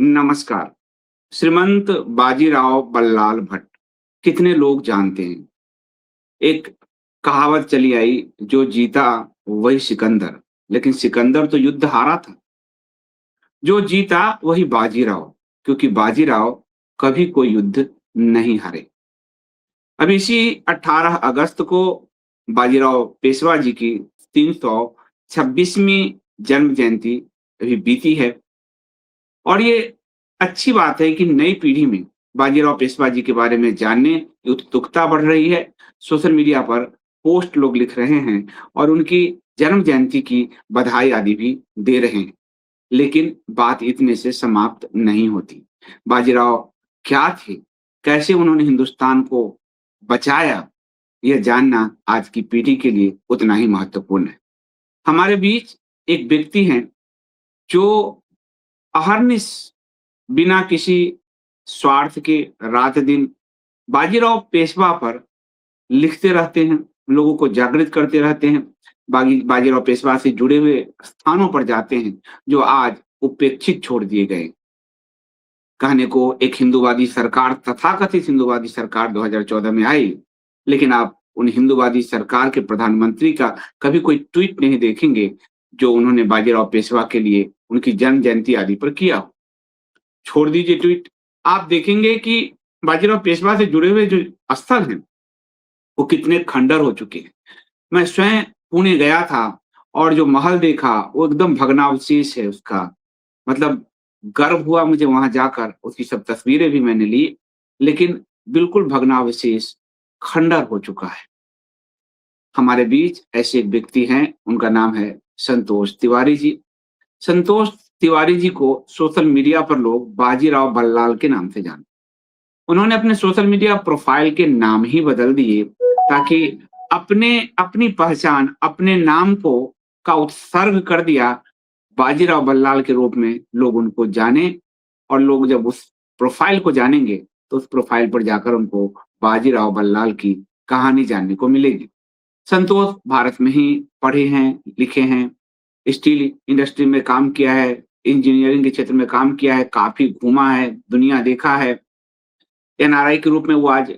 नमस्कार। श्रीमंत बाजीराव बल्लाल भट्ट कितने लोग जानते हैं? एक कहावत चली आई, जो जीता वही सिकंदर। लेकिन सिकंदर तो युद्ध हारा था। जो जीता वही बाजीराव, क्योंकि बाजीराव कभी कोई युद्ध नहीं हारे। अब इसी 18 अगस्त को बाजीराव पेशवा जी की 326वीं जन्म जयंती अभी बीती है। और ये अच्छी बात है कि नई पीढ़ी में बाजीराव पेशवा जी के बारे में जानने की उत्सुकता बढ़ रही है। सोशल मीडिया पर पोस्ट लोग लिख रहे हैं और उनकी जन्म जयंती की बधाई आदि भी दे रहे हैं। लेकिन बात इतने से समाप्त नहीं होती। बाजीराव क्या थे? कैसे उन्होंने हिंदुस्तान को बचाया? यह जानना आज की पीढ़ी के लिए उतना ही महत्वपूर्ण है। हमारे बीच एक व्यक्ति हैं जो अहर्निश बिना किसी स्वार्थ के रात दिन बाजीराव पेशवा पर लिखते रहते हैं, लोगों को जागृत करते रहते हैं। बाजीराव पेशवा से जुड़े हुए स्थानों पर जाते हैं जो आज उपेक्षित छोड़ दिए गए। कहने को एक हिंदूवादी सरकार, तथाकथित हिंदूवादी सरकार 2014 में आई, लेकिन आप उन हिंदूवादी सरकार के प्रधानमंत्री का कभी कोई ट्वीट नहीं देखेंगे जो उन्होंने बाजीराव पेशवा के लिए उनकी जन्म जयंती आदि पर किया हो। छोड़ दीजिए ट्वीट, आप देखेंगे कि बाजीराव पेशवा से जुड़े हुए जो स्थल हैं, वो कितने खंडर हो चुके हैं। मैं स्वयं पुणे गया था और जो महल देखा वो एकदम भग्नावशेष है उसका। मतलब गर्व हुआ मुझे वहां जाकर, उसकी सब तस्वीरें भी मैंने ली, लेकिन बिल्कुल भग्नावशेष, खंडर हो चुका है। हमारे बीच ऐसे एक व्यक्ति हैं, उनका नाम है संतोष तिवारी जी। संतोष तिवारी जी को सोशल मीडिया पर लोग बाजीराव बल्लाल के नाम से जानते। उन्होंने अपने सोशल मीडिया प्रोफाइल के नाम ही बदल दिए ताकि अपनी पहचान, अपने नाम को का उत्सर्ग कर दिया बाजीराव बल्लाल के रूप में लोग उनको जाने। और लोग जब उस प्रोफाइल को जानेंगे तो उस प्रोफाइल पर जाकर उनको बाजीराव बल्लाल की कहानी जानने को मिलेगी। संतोष भारत में ही पढ़े हैं, लिखे हैं, स्टील इंडस्ट्री में काम किया है, इंजीनियरिंग के क्षेत्र में काम किया है, काफ़ी घूमा है, दुनिया देखा है। एनआरआई के रूप में वो आज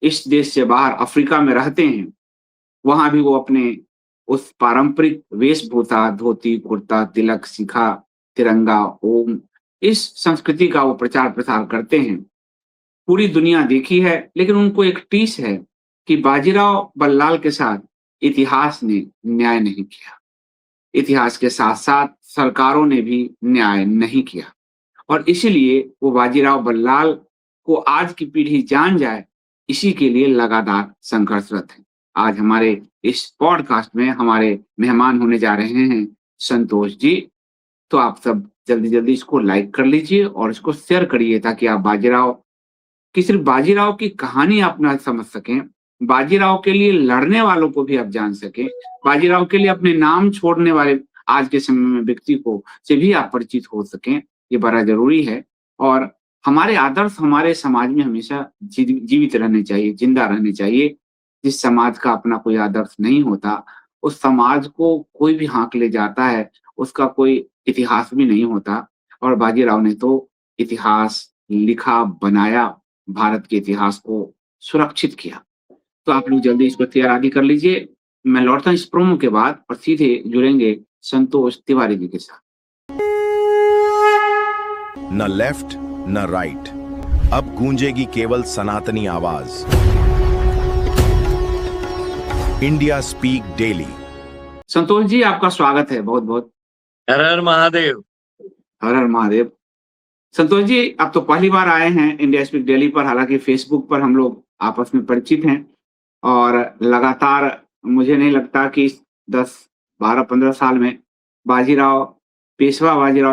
इस देश से बाहर अफ्रीका में रहते हैं। वहाँ भी वो अपने उस पारंपरिक वेशभूषा, धोती, कुर्ता, तिलक, शिखा, तिरंगा, ओम, इस संस्कृति का वो प्रचार-प्रसार करते हैं। पूरी दुनिया देखी है, लेकिन उनको एक टीस है कि बाजीराव बल्लाल के साथ इतिहास ने न्याय नहीं किया। इतिहास के साथ-साथ सरकारों ने भी न्याय नहीं किया और इसीलिए वो बाजीराव बल्लाल को आज की पीढ़ी जान जाए, इसी के लिए लगातार संघर्षरत है। आज हमारे इस पॉडकास्ट में हमारे मेहमान होने जा रहे हैं संतोष जी। तो आप सब जल्दी-जल्दी इसको लाइक कर लीजिए और इसको शेयर करिए ताकि आप बाजीराव कि सिर्फ बाजीराव की कहानी आप ना समझ सकें, बाजीराव के लिए लड़ने वालों को भी आप जान सकें, बाजीराव के लिए अपने नाम छोड़ने वाले आज के समय में व्यक्ति को से भी आप परिचित हो सकें, ये बड़ा ज़रूरी है। और हमारे आदर्श हमारे समाज में हमेशा जीवित रहने चाहिए, ज़िंदा रहने चाहिए। जिस समाज का अपना कोई आदर्श नहीं होता, उस समाज को कोई भी हाँक ले जाता है, उसका कोई इतिहास भी नहीं होता। और बाजीराव ने तो इतिहास लिखा, बनाया, भारत के इतिहास को सुरक्षित किया। तो आप लोग जल्दी इसको तैयार आगे कर लीजिए। मैं लौटता हूँ इस प्रोमो के बाद और सीधे जुड़ेंगे संतोष तिवारी जी के साथ। न लेफ्ट न राइट, अब गूंजेगी केवल सनातनी आवाज। India speak daily. Santosh ji, आपका स्वागत है बहुत बहुत। हर हर महादेव। हर हर महादेव। संतोष जी, आप तो पहली बार आए हैं इंडिया स्पीक डेली पर। हालांकि फेसबुक पर हम लोग आपस में परिचित हैं और लगातार मुझे नहीं लगता कि 10, 12, 15 साल में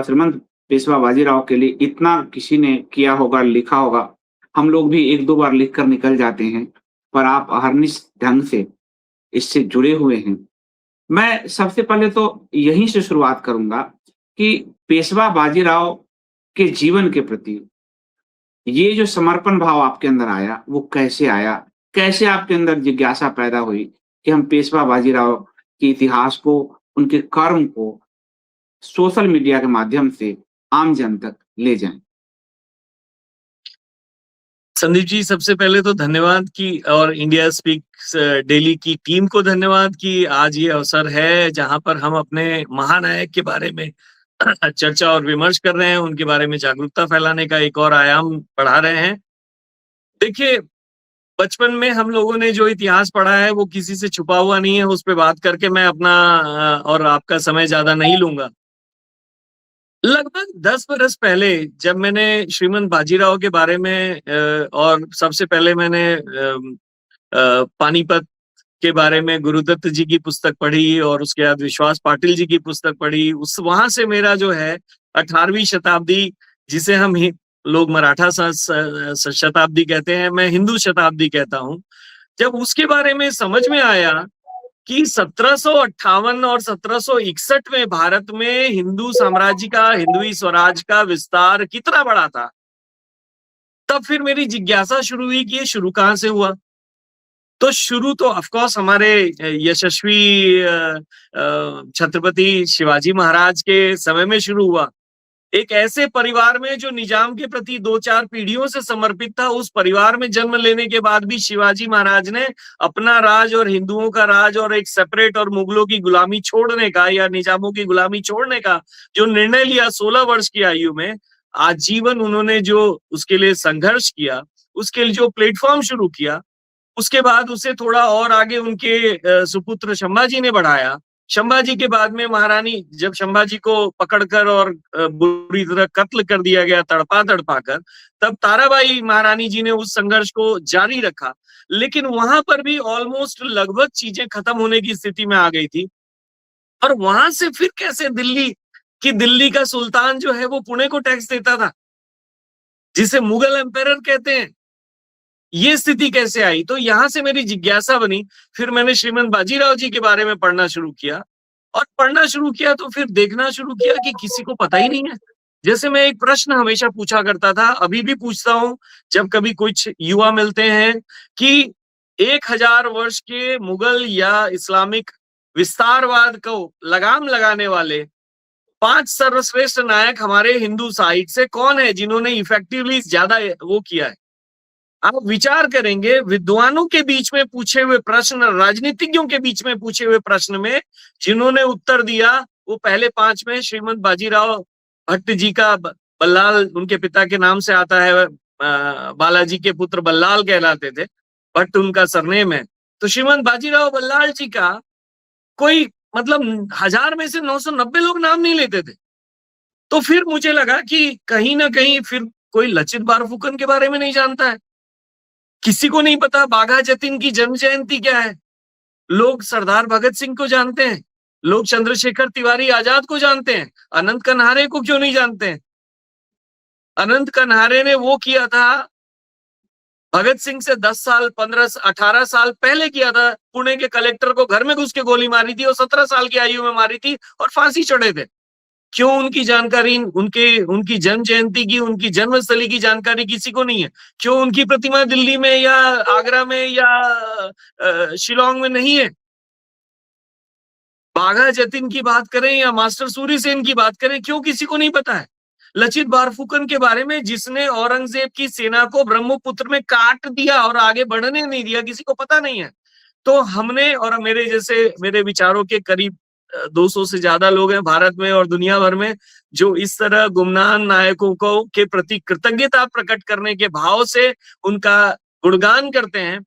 श्रीमंत पेशवा बाजीराव के लिए इतना किसी ने किया होगा, लिखा होगा। हम लोग भी 1-2 बार लिख कर निकल जाते हैं, पर आप अहर्निश ढंग से इससे जुड़े हुए हैं। मैं सबसे पहले तो यहीं से शुरुआत करूंगा कि पेशवा बाजीराव के जीवन के प्रति ये जो समर्पण भाव आपके अंदर आया, वो कैसे आया? कैसे आपके अंदर जिज्ञासा पैदा हुई कि हम पेशवा बाजीराव के इतिहास को, उनके कर्म को सोशल मीडिया के माध्यम से आम जन तक ले जाएं। संदीप जी, सबसे पहले तो धन्यवाद कि और इंडिया स्पीक्स डेली की टीम को धन्यवाद कि आज ये अवसर है जहां पर हम अपने महानायक के बारे में चर्चा और विमर्श कर रहे हैं, उनके बारे में जागरूकता फैलाने का एक और आयाम बढ़ा रहे हैं। देखिए, बचपन में हम लोगों ने जो इतिहास पढ़ा है वो किसी से छुपा हुआ नहीं है। उस पे बात करके मैं अपना और आपका समय ज्यादा नहीं लूंगा। लगभग 10 बरस पहले जब मैंने श्रीमंत बाजीराव के बारे में और सबसे पहले मैंने पानीपत के बारे में गुरुदत्त जी की पुस्तक पढ़ी और उसके बाद विश्वास पाटिल जी की पुस्तक पढ़ी। उस वहां से मेरा जो है 18वीं शताब्दी, जिसे हम लोग मराठा शताब्दी कहते हैं, मैं हिंदू शताब्दी कहता हूँ। जब उसके बारे में समझ में आया कि 1758 और 1761 में भारत में हिंदू साम्राज्य का, हिंदुई स्वराज का विस्तार कितना बड़ा था, तब फिर मेरी जिज्ञासा शुरू हुई कि ये शुरू कहां से हुआ। तो शुरू तो ऑफकोर्स हमारे यशस्वी छत्रपति शिवाजी महाराज के समय में शुरू हुआ। एक ऐसे परिवार में जो निजाम के प्रति 2-4 पीढ़ियों से समर्पित था, उस परिवार में जन्म लेने के बाद भी शिवाजी महाराज ने अपना राज और हिंदुओं का राज और एक सेपरेट और मुगलों की गुलामी छोड़ने का या निजामों की गुलामी छोड़ने का जो निर्णय लिया 16 वर्ष की आयु में, आजीवन उन्होंने जो उसके लिए संघर्ष किया, उसके लिए जो प्लेटफॉर्म शुरू किया, उसके बाद उसे थोड़ा और आगे उनके सुपुत्र संभाजी ने बढ़ाया। संभाजी के बाद में महारानी, जब संभाजी को पकड़कर और बुरी तरह कत्ल कर दिया गया तड़पा कर, तब ताराबाई महारानी जी ने उस संघर्ष को जारी रखा। लेकिन वहां पर भी ऑलमोस्ट लगभग चीजें खत्म होने की स्थिति में आ गई थी। और वहां से फिर कैसे दिल्ली का सुल्तान जो है वो पुणे को टैक्स देता था, जिसे मुगल एम्पायर कहते हैं, ये स्थिति कैसे आई? तो यहां से मेरी जिज्ञासा बनी। फिर मैंने श्रीमंत बाजीराव जी के बारे में पढ़ना शुरू किया और पढ़ना शुरू किया तो फिर देखना शुरू किया कि किसी को पता ही नहीं है। जैसे मैं एक प्रश्न हमेशा पूछा करता था, अभी भी पूछता हूं जब कभी कुछ युवा मिलते हैं, कि 1000 वर्ष के मुगल या इस्लामिक विस्तारवाद को लगाम लगाने वाले 5 सर्वश्रेष्ठ नायक हमारे हिंदू साइड से कौन है जिन्होंने इफेक्टिवली ज्यादा वो किया है? आप विचार करेंगे, विद्वानों के बीच में पूछे हुए प्रश्न, राजनीतिज्ञों के बीच में पूछे हुए प्रश्न में जिन्होंने उत्तर दिया, वो पहले 5 में श्रीमंत बाजीराव भट्ट जी का बल्लाल उनके पिता के नाम से आता है, बालाजी के पुत्र बल्लाल कहलाते थे, भट्ट उनका सरनेम है। तो श्रीमंत बाजीराव बल्लाल जी का कोई मतलब 1000 में से 990 लोग नाम नहीं लेते थे। तो फिर मुझे लगा कि कहीं ना कहीं फिर कोई लचित बारफुकन के बारे में नहीं जानता है, किसी को नहीं पता बाघा जतिन की जन्म जयंती क्या है। लोग सरदार भगत सिंह को जानते हैं, लोग चंद्रशेखर तिवारी आजाद को जानते हैं, अनंत कन्हारे को क्यों नहीं जानते हैं? अनंत कन्हारे ने वो किया था, भगत सिंह से 10 साल 18 साल पहले किया था। पुणे के कलेक्टर को घर में घुस के गोली मारी थी और 17 साल की आयु में मारी थी और फांसी चढ़े थे। क्यों उनकी जानकारी, उनकी जन्म जयंती की, उनकी जन्मस्थली की जानकारी किसी को नहीं है? क्यों उनकी प्रतिमा दिल्ली में या आगरा में या शिलोंग में नहीं है? बाघा जतिन की बात करें या मास्टर सूरी सेन की बात करें, क्यों किसी को नहीं पता है? लचित बारफुकन के बारे में, जिसने औरंगजेब की सेना को ब्रह्मपुत्र में काट दिया और आगे बढ़ने नहीं दिया, किसी को पता नहीं है। तो हमने, और मेरे जैसे मेरे विचारों के करीब 200 से ज्यादा लोग हैं भारत में और दुनिया भर में, जो इस तरह गुमनाम नायकों को के प्रति कृतज्ञता प्रकट करने के भाव से उनका गुणगान करते हैं।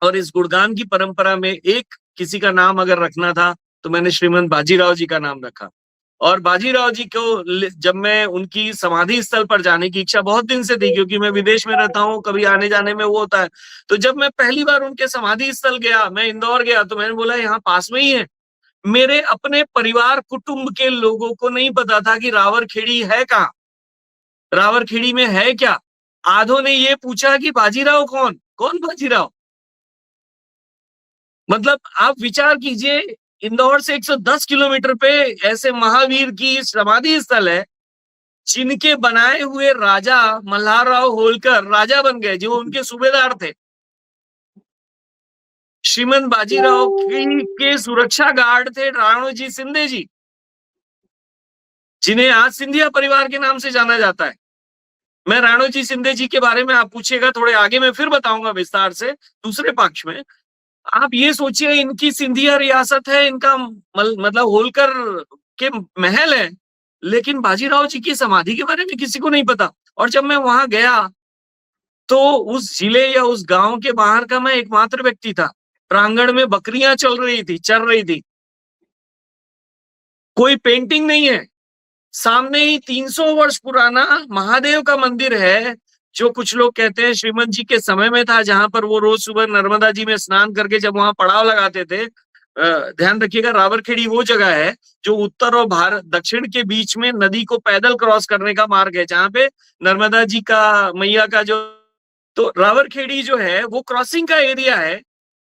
और इस गुणगान की परंपरा में एक किसी का नाम अगर रखना था तो मैंने श्रीमंत बाजीराव जी का नाम रखा। और बाजीराव जी को जब मैं उनकी समाधि स्थल पर जाने की इच्छा बहुत दिन से थी, क्योंकि मैं विदेश में रहता हूँ, कभी आने जाने में वो होता है। तो जब मैं पहली बार उनके समाधि स्थल गया, मैं इंदौर गया, तो मैंने बोला यहाँ पास में ही है। मेरे अपने परिवार कुटुंब के लोगों को नहीं पता था कि रावरखेड़ी है कहाँ, रावरखेड़ी में है क्या। आधों ने ये पूछा कि बाजीराव कौन कौन बाजीराव। मतलब आप विचार कीजिए, इंदौर से 110 किलोमीटर पे ऐसे महावीर की समाधि स्थल है, जिनके बनाए हुए राजा मल्हारराव होलकर राजा बन गए, जो उनके सूबेदार थे। श्रीमंत बाजीराव के सुरक्षा गार्ड थे राणोजी शिंदे जी। जिन्हें आज सिंधिया परिवार के नाम से जाना जाता है। मैं राणोजी सिंधे जी के बारे में आप पूछिएगा थोड़े आगे, मैं फिर बताऊंगा विस्तार से दूसरे पक्ष में। आप ये सोचिए, इनकी सिंधिया रियासत है, इनका मतलब होलकर के महल है, लेकिन बाजीराव जी की समाधि के बारे में किसी को नहीं पता। और जब मैं वहां गया तो उस जिले या उस गांव के बाहर का मैं एकमात्र व्यक्ति था। प्रांगण में बकरियां चल रही थी, कोई पेंटिंग नहीं है। सामने ही 300 वर्ष पुराना महादेव का मंदिर है, जो कुछ लोग कहते हैं श्रीमंत जी के समय में था, जहां पर वो रोज सुबह नर्मदा जी में स्नान करके जब वहां पड़ाव लगाते थे। ध्यान रखिएगा, रावरखेड़ी वो जगह है जो उत्तर और भारत दक्षिण के बीच में नदी को पैदल क्रॉस करने का मार्ग है, जहां पे नर्मदा जी का मैया का जो, तो रावरखेड़ी जो है वो क्रॉसिंग का एरिया है।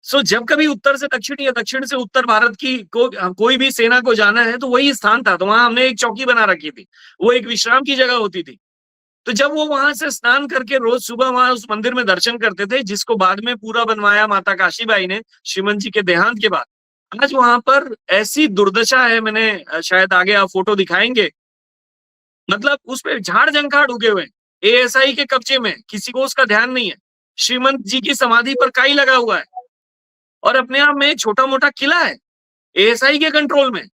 सो जब कभी उत्तर से दक्षिण या दक्षिण से उत्तर भारत की कोई भी सेना को जाना है तो वही स्थान था। तो वहां हमने एक चौकी बना रखी थी, वो एक विश्राम की जगह होती थी। तो जब वो वहां से स्नान करके रोज सुबह वहां उस मंदिर में दर्शन करते थे, जिसको बाद में पूरा बनवाया माता काशीबाई ने श्रीमंत जी के देहांत के बाद, आज वहां पर ऐसी दुर्दशा है, मैंने शायद आगे आप फोटो दिखाएंगे, मतलब उस पर झाड़ जंखाड़ उगे हुए, एएसआई के कब्जे में, किसी को उसका ध्यान नहीं है। श्रीमंत जी की समाधि पर काई लगा हुआ है और अपने आप में एक छोटा मोटा किला है एएसआई के कंट्रोल में।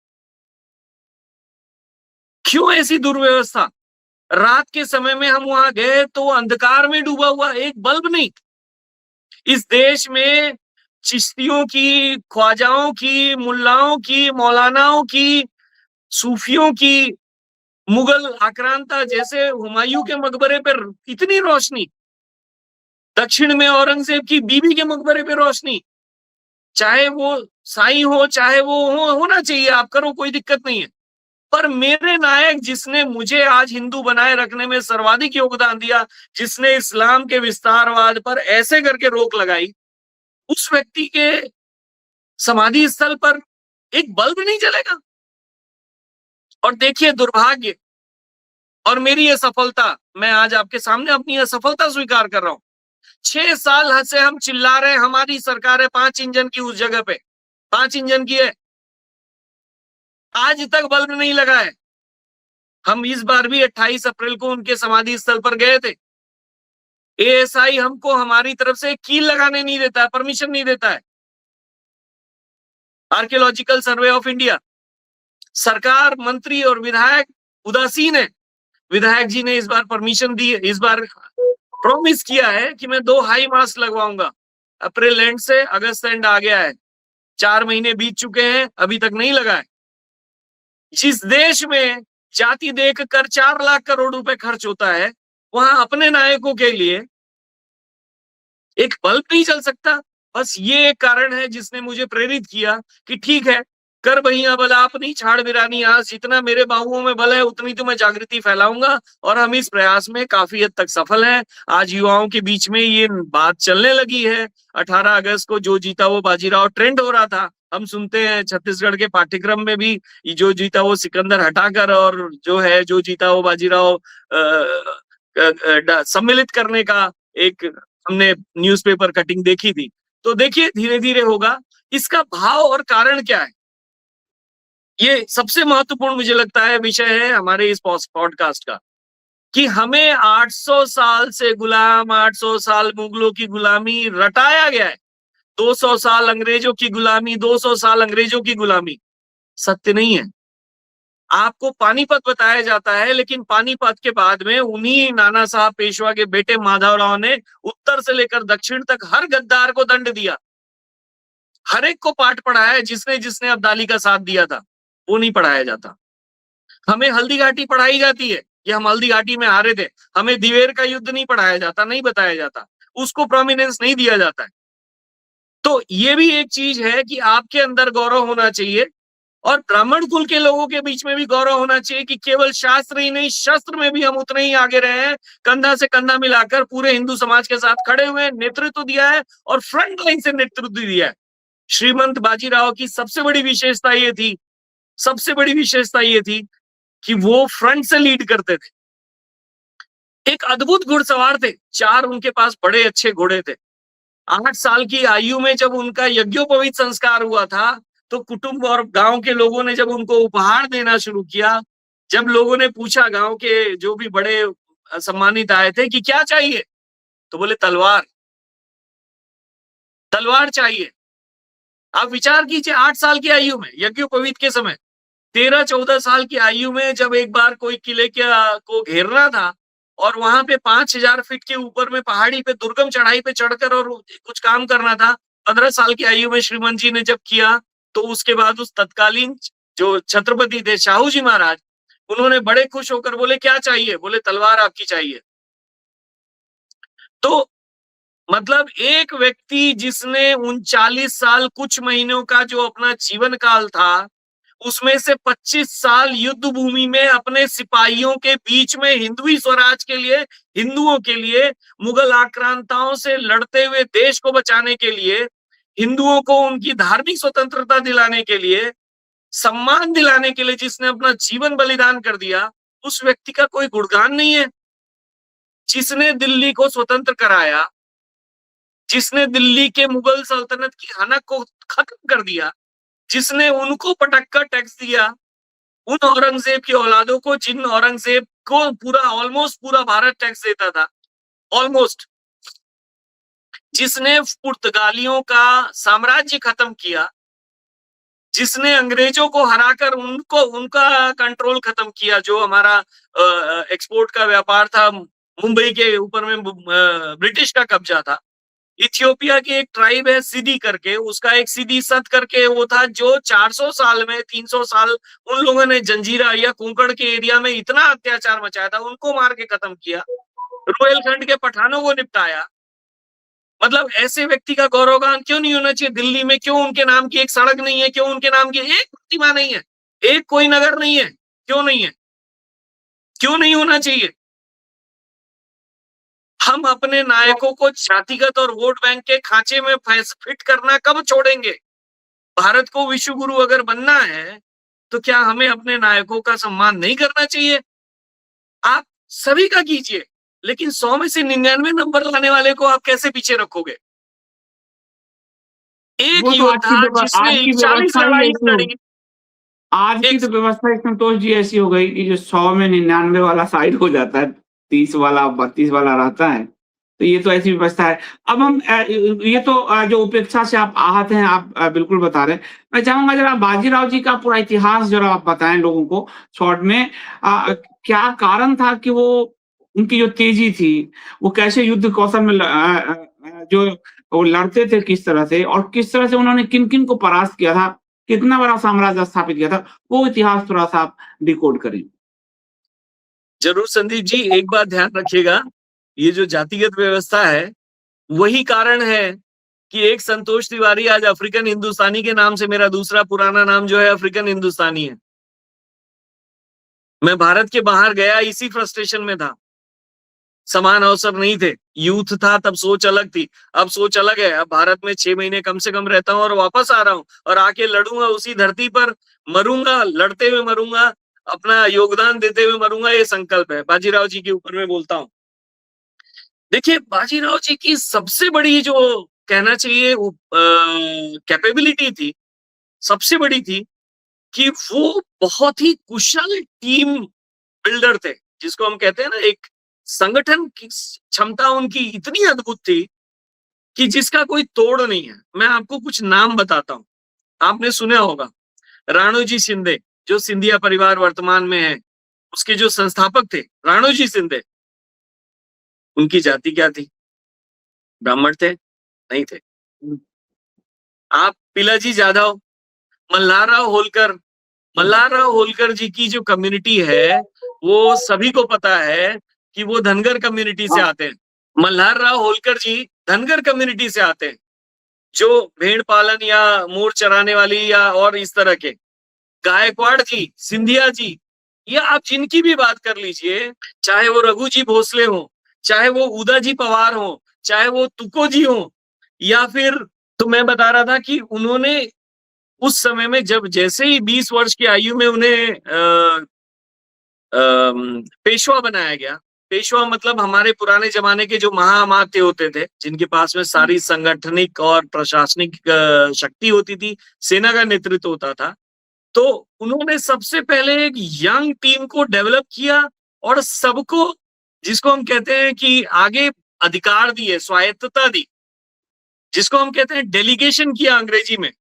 क्यों ऐसी दुर्व्यवस्था? रात के समय में हम वहां गए तो अंधकार में डूबा हुआ, एक बल्ब नहीं। इस देश में चिश्तियों की, ख्वाजाओं की, मुल्लाओं की, मौलानाओं की, सूफियों की, मुगल आक्रांता जैसे हुमायूं के मकबरे पर इतनी रोशनी, दक्षिण में औरंगजेब की बीबी के मकबरे पे रोशनी, चाहे वो साईं हो चाहे वो होना चाहिए, आप करो, कोई दिक्कत नहीं है। पर मेरे नायक, जिसने मुझे आज हिंदू बनाए रखने में सर्वाधिक योगदान दिया, जिसने इस्लाम के विस्तारवाद पर ऐसे करके रोक लगाई, उस व्यक्ति के समाधि स्थल पर एक बल्ब नहीं जलेगा। और देखिए दुर्भाग्य और मेरी असफलता, मैं आज आपके सामने अपनी असफलता स्वीकार कर रहा हूं। 6 साल से हम चिल्ला रहे हैं, हमारी सरकार है 5 इंजन की, उस जगह पे 5 इंजन की है, आज तक बल्ब नहीं लगा है। हम इस बार भी 28 अप्रैल को उनके समाधि स्थल पर गए थे। एएसआई हमको हमारी तरफ से कील लगाने नहीं देता है, परमिशन नहीं देता है। आर्कियोलॉजिकल सर्वे ऑफ इंडिया, सरकार, मंत्री और विधायक उदासीन है। विधायक जी ने इस बार परमिशन दी है, इस बार प्रॉमिस किया है कि मैं 2 हाई मास्क लगवाऊंगा। अप्रैल एंड से अगस्त एंड आ गया है, 4 महीने बीत चुके हैं, अभी तक नहीं लगा है। जिस देश में जाति देखकर 4 लाख करोड़ रुपए खर्च होता है, वहां अपने नायकों के लिए एक बल्ब नहीं चल सकता। बस ये एक कारण है जिसने मुझे प्रेरित किया कि ठीक है, कर बहिया बल अपनी, छाड़ बिरानी आस, जितना मेरे बाहुओं में बल है उतनी तो मैं जागृति फैलाऊंगा। और हम इस प्रयास में काफी हद तक सफल हैं। आज युवाओं के बीच में ये बात चलने लगी है। 18 अगस्त को जो जीता वो बाजीराव ट्रेंड हो रहा था। हम सुनते हैं छत्तीसगढ़ के पाठ्यक्रम में भी जो जीता वो सिकंदर हटाकर, और जो है जो जीता वो बाजीराव सम्मिलित करने का एक हमने न्यूज़पेपर कटिंग देखी थी। तो देखिए धीरे धीरे होगा। इसका भाव और कारण क्या है, ये सबसे महत्वपूर्ण मुझे लगता है विषय है हमारे इस पॉडकास्ट का, कि हमें 800 साल से गुलाम, 800 साल मुगलों की गुलामी रटाया गया है, 200 साल अंग्रेजों की गुलामी, 200 साल अंग्रेजों की गुलामी। सत्य नहीं है। आपको पानीपत बताया जाता है, लेकिन पानीपत के बाद में उन्हीं नाना साहब पेशवा के बेटे माधवराव ने उत्तर से लेकर दक्षिण तक हर गद्दार को दंड दिया, हर एक को पाठ पढ़ाया। जिसने जिसने अब्दाली का साथ दिया था वो नहीं पढ़ाया जाता। हमें हल्दी घाटी पढ़ाई जाती है कि हम हल्दी घाटी में हारे थे। हमें दिवेर का युद्ध नहीं पढ़ाया जाता, नहीं बताया जाता, उसको प्रोमिनेंस नहीं दिया जाता है। तो ये भी एक चीज है कि आपके अंदर गौरव होना चाहिए, और ब्राह्मण कुल के लोगों के बीच में भी गौरव होना चाहिए कि केवल शास्त्र ही नहीं, शस्त्र में भी हम उतने ही आगे रहे हैं। कंधा से कंधा मिलाकर पूरे हिंदू समाज के साथ खड़े हुए, नेतृत्व दिया है और फ्रंट लाइन से नेतृत्व दिया है। श्रीमंत बाजीराव की सबसे बड़ी विशेषता ये थी, सबसे बड़ी विशेषता ये थी कि वो फ्रंट से लीड करते थे। एक अद्भुत घुड़सवार थे, 4 उनके पास बड़े अच्छे घोड़े थे। 8 साल की आयु में जब उनका यज्ञोपवीत संस्कार हुआ था, तो कुटुंब और गांव के लोगों ने जब उनको उपहार देना शुरू किया, जब लोगों ने पूछा, गांव के जो भी बड़े सम्मानित आए थे कि क्या चाहिए, तो बोले तलवार, तलवार चाहिए। आप विचार कीजिए, 8 साल की आयु में, यज्ञोपवीत के समय 13-14 साल की आयु में जब एक बार कोई किले को घेरना था और वहां पे 5000 फीट के ऊपर में पहाड़ी पे दुर्गम चढ़ाई पे चढ़कर और कुछ काम करना था, 15 साल की आयु में श्रीमंत जी ने जब किया, तो उसके बाद उस तत्कालीन जो छत्रपति थे शाहू जी महाराज, उन्होंने बड़े खुश होकर बोले क्या चाहिए, बोले तलवार आपकी चाहिए। तो मतलब एक व्यक्ति जिसने 39 साल कुछ महीनों का जो अपना जीवन काल था, उसमें से 25 साल युद्ध भूमि में अपने सिपाहियों के बीच में हिंदवी स्वराज के लिए, हिंदुओं के लिए, मुगल आक्रांताओं से लड़ते हुए देश को बचाने के लिए, हिंदुओं को उनकी धार्मिक स्वतंत्रता दिलाने के लिए, सम्मान दिलाने के लिए जिसने अपना जीवन बलिदान कर दिया, उस व्यक्ति का कोई गुणगान नहीं है। जिसने दिल्ली को स्वतंत्र कराया, जिसने दिल्ली के मुगल सल्तनत की हनक को खत्म कर दिया, जिसने उनको पटक कर टैक्स दिया, उन औरंगजेब की औलादों को, जिन औरंगजेब को पूरा ऑलमोस्ट पूरा भारत टैक्स देता था, ऑलमोस्ट, जिसने पुर्तगालियों का साम्राज्य खत्म किया, जिसने अंग्रेजों को हराकर उनको उनका कंट्रोल खत्म किया, जो हमारा एक्सपोर्ट का व्यापार था, मुंबई के ऊपर में ब्रिटिश का कब्जा था। इथियोपिया की एक ट्राइब है सिदी करके, उसका एक सिदी सत करके वो था, जो 400 साल में 300 साल उन लोगों ने जंजीरा या कुंकड़ के एरिया में इतना अत्याचार मचाया था, उनको मार के खत्म किया, रोहिलखंड के पठानों को निपटाया। मतलब ऐसे व्यक्ति का गौरवगान क्यों नहीं होना चाहिए? दिल्ली में क्यों उनके नाम की एक सड़क नहीं है? क्यों उनके नाम की एक प्रतिमा नहीं है? एक कोई नगर नहीं है? क्यों नहीं है? क्यों नहीं होना चाहिए? हम अपने नायकों को जातिगत और वोट बैंक के खांचे में फिट करना कब छोड़ेंगे? भारत को विश्व गुरु अगर बनना है, तो क्या हमें अपने नायकों का सम्मान नहीं करना चाहिए? आप सभी का कीजिए, लेकिन 100 में से 99 नंबर लाने वाले को आप कैसे पीछे रखोगे? एक वो तो योद्धा जिसने आज की 40 व्यवस्था ही लड़ाई ऐसी लड़ी, आज की एक तो व्यवस्था ही संतोष जी ऐसी हो गई कि जो 100 में 99 वाला साइड हो जाता है, 30 वाला 32 वाला रहता है। तो ये तो ऐसी व्यवस्था है। अब हम ये तो जो उपेक्षा से आप आहत हैं, आप बिल्कुल बता रहे हैं। मैं चाहूँगा ज़रा बाजीराव जी का पूरा इतिहास ज़रा आप बताएँ लोगों को शॉर्ट में। क्या कारण था कि वो उनकी जो तेज़ी थी, वो कैसे युद्ध कौशल में जो वो लड़ते थे किस तरह से और किस तरह से उन्होंने किन-किन को परास्त किया था, कितना बड़ा साम्राज्य स्थापित किया था, वो इतिहास थोड़ा-सा आप डिकोड करें। जरूर संदीप जी, एक बात ध्यान रखिएगा, ये जो जातिगत व्यवस्था है, वही कारण है कि एक संतोष तिवारी आज अफ्रीकन हिंदुस्तानी के नाम से, मेरा दूसरा पुराना नाम जो है अफ्रीकन हिंदुस्तानी है। मैं भारत के बाहर गया इसी फ्रस्ट्रेशन में था, समान अवसर नहीं थे, यूथ था तब, सोच अलग थी। अब सोच अलग है, अब भारत में 6 महीने कम से कम रहता हूं और वापस आ रहा हूं और आके लड़ूंगा उसी धरती पर, मरूंगा, लड़ते हुए मरूंगा, अपना योगदान देते हुए मरूंगा, ये संकल्प है। बाजीराव जी के ऊपर में बोलता हूं। देखिए, बाजीराव जी की सबसे बड़ी जो कहना चाहिए कैपेबिलिटी थी, सबसे बड़ी थी कि वो बहुत ही कुशल टीम बिल्डर थे, जिसको हम कहते हैं ना, एक संगठन की क्षमता उनकी इतनी अद्भुत थी कि जिसका कोई तोड़ नहीं है। मैं आपको कुछ नाम बताता हूं, आपने सुना होगा। राणोजी शिंदे, जो सिंधिया परिवार वर्तमान में है, उसके जो संस्थापक थे राणोजी शिंदे, उनकी जाति क्या थी? ब्राह्मण थे? नहीं थे। आप पिलाजी जाधव, मल्हारराव होलकर, मल्हारराव होलकर जी की जो कम्युनिटी है, वो सभी को पता है कि वो धनगर कम्युनिटी से आते हैं। मल्हारराव होलकर जी धनगर कम्युनिटी से आते हैं, जो भेड़ पालन या मोर चराने वाली या और इस तरह के। गायकवाड़ जी, सिंधिया जी, या आप जिनकी भी बात कर लीजिए, चाहे वो रघु जी भोसले हो, चाहे वो उदा जी पवार हो, चाहे वो तुको जी हो, या फिर, तो मैं बता रहा था कि उन्होंने उस समय में जब जैसे ही 20 वर्ष की आयु में उन्हें पेशवा बनाया गया। पेशवा मतलब हमारे पुराने जमाने के जो महाअमात्य होते थे, जिनके पास में सारी संगठनिक और प्रशासनिक शक्ति होती थी, सेना का नेतृत्व होता था, तो उन्होंने सबसे पहले एक यंग टीम को डेवलप किया और सबको, जिसको हम कहते हैं कि आगे अधिकार दिए, स्वायत्तता दी, जिसको हम कहते हैं डेलीगेशन किया अंग्रेजी में।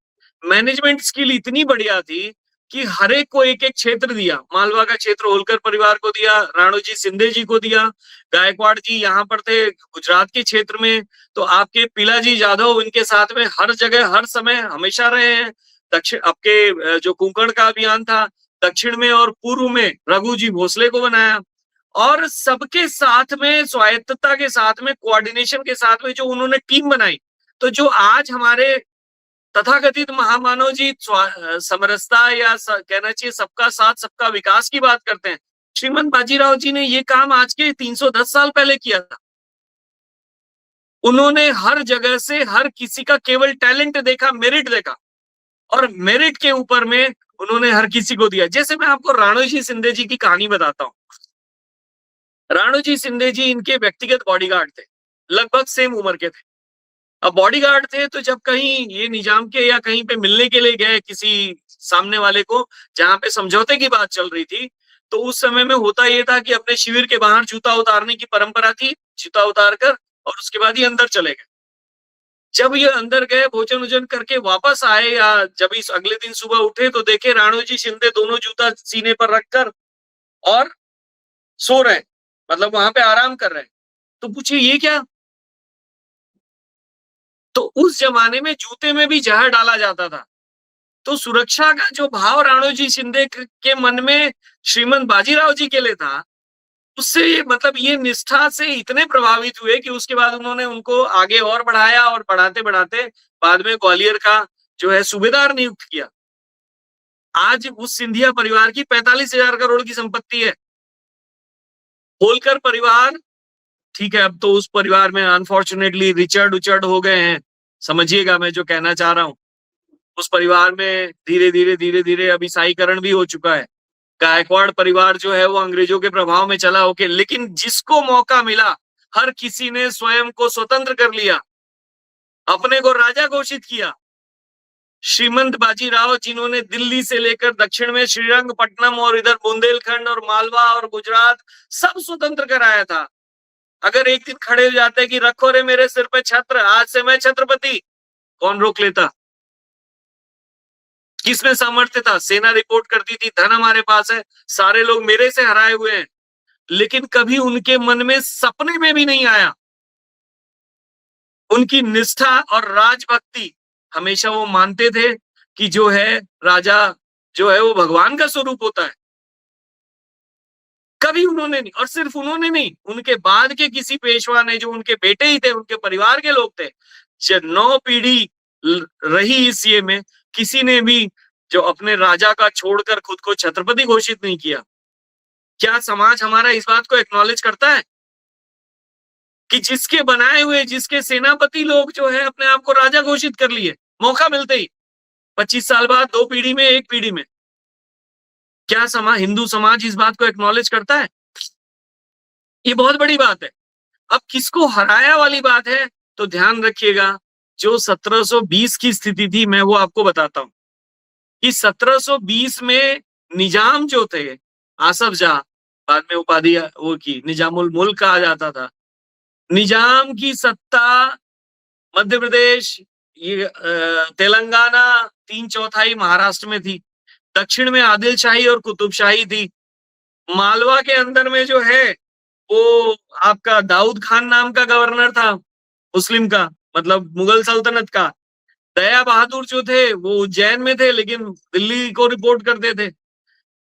मैनेजमेंट स्किल इतनी बढ़िया थी कि हर एक को एक एक क्षेत्र दिया। मालवा का क्षेत्र होलकर परिवार को दिया, राणोजी शिंदे जी को दिया, गायकवाड़ जी यहाँ पर थे गुजरात के क्षेत्र में, तो आपके पिलाजी जाधव इनके साथ में हर जगह हर समय हमेशा रहे हैं। दक्षिण आपके जो कुंकण का अभियान था, दक्षिण में और पूर्व में रघु जी भोसले को बनाया, और सबके साथ में स्वायत्तता के साथ में कोऑर्डिनेशन के साथ में जो उन्होंने टीम बनाई, तो जो आज हमारे तथाकथित महामानव जी समरसता या कहना चाहिए सबका साथ सबका विकास की बात करते हैं, श्रीमंत बाजीराव जी ने ये काम आज के 310 साल पहले किया था। उन्होंने हर जगह से हर किसी का केवल टैलेंट देखा, मेरिट देखा, और मेरिट के ऊपर में उन्होंने हर किसी को दिया। जैसे मैं आपको राणोजी शिंदे जी की कहानी बताता हूँ। राणोजी शिंदे जी इनके व्यक्तिगत बॉडीगार्ड थे, लगभग सेम उम्र के थे। अब बॉडीगार्ड थे तो जब कहीं ये निजाम के या कहीं पे मिलने के लिए गए किसी सामने वाले को, जहां पे समझौते की बात चल रही थी, तो उस समय में होता ये था कि अपने शिविर के बाहर जूता उतारने की परंपरा थी, जूता उतार कर और उसके बाद ये अंदर चले गए। जब ये अंदर गए, भोजन वोजन करके वापस आए, या जब इस अगले दिन सुबह उठे तो देखे राणोजी शिंदे दोनों जूता सीने पर रखकर और सो रहे, मतलब वहां पे आराम कर रहे हैं। तो पूछे ये क्या? तो उस जमाने में जूते में भी जहर डाला जाता था। तो सुरक्षा का जो भाव राणोजी शिंदे के मन में श्रीमंत बाजीराव जी के लिए था, उससे ये मतलब ये निष्ठा से इतने प्रभावित हुए कि उसके बाद उन्होंने उनको आगे और बढ़ाया, और बढ़ाते बढ़ाते बाद में ग्वालियर का जो है सूबेदार नियुक्त किया। आज उस सिंधिया परिवार की 45,000 करोड़ की संपत्ति है। होलकर परिवार, ठीक है, अब तो उस परिवार में अनफॉर्चुनेटली रिचर्ड उचर्ड हो गए हैं, समझिएगा मैं जो कहना चाह रहा हूं। उस परिवार में धीरे धीरे अब ईसाईकरण भी हो चुका है। गायकवाड़ परिवार जो है वो अंग्रेजों के प्रभाव में चला होके, लेकिन जिसको मौका मिला हर किसी ने स्वयं को स्वतंत्र कर लिया, अपने को राजा घोषित किया। श्रीमंत बाजीराव, जिन्होंने दिल्ली से लेकर दक्षिण में श्रीरंगपट्टनम और इधर बुंदेलखंड और मालवा और गुजरात सब स्वतंत्र कराया था। अगर एक दिन खड़े हो जाते कि रखो रे मेरे सिर पे छत्र, आज से मैं छत्रपति, कौन रोक लेता? किसमें सामर्थ्य था? सेना रिपोर्ट करती थी धन हमारे पास है, सारे लोग मेरे से हराए हुए हैं, लेकिन कभी उनके मन में सपने में भी नहीं आया। उनकी निष्ठा और राजभक्ति, हमेशा वो मानते थे कि जो है राजा जो है वो भगवान का स्वरूप होता है। कभी उन्होंने नहीं, और सिर्फ उन्होंने नहीं, उनके बाद के किसी पेशवा ने, जो उनके बेटे ही थे, उनके परिवार के लोग थे, 9 पीढ़ी रही इस ये में, किसी ने भी जो अपने राजा का छोड़कर खुद को छत्रपति घोषित नहीं किया। क्या समाज हमारा इस बात को एक्नॉलेज करता है कि जिसके बनाए हुए, जिसके सेनापति लोग जो है अपने आप को राजा घोषित कर लिए मौका मिलते ही, 25 साल बाद 2 पीढ़ी में, 1 पीढ़ी में? क्या हिंदू समाज इस बात को एक्नॉलेज करता है? ये बहुत बड़ी बात है। अब किसको हराया वाली बात है, तो ध्यान रखिएगा, जो 1720 की स्थिति थी, मैं वो आपको बताता हूं कि 1720 में निजाम जो थे, आसफ जहां, बाद में उपाधि वो की निजामुल मुल्क कहा जाता था, निजाम की सत्ता मध्य प्रदेश, ये तेलंगाना, 3/4 महाराष्ट्र में थी, दक्षिण में आदिल शाही और कुतुबशाही थी, मालवा के अंदर में जो है वो आपका दाऊद खान नाम का गवर्नर था, मुस्लिम का, मतलब मुगल सल्तनत का। दया बहादुर जो थे वो उज्जैन में थे, लेकिन दिल्ली को रिपोर्ट करते थे।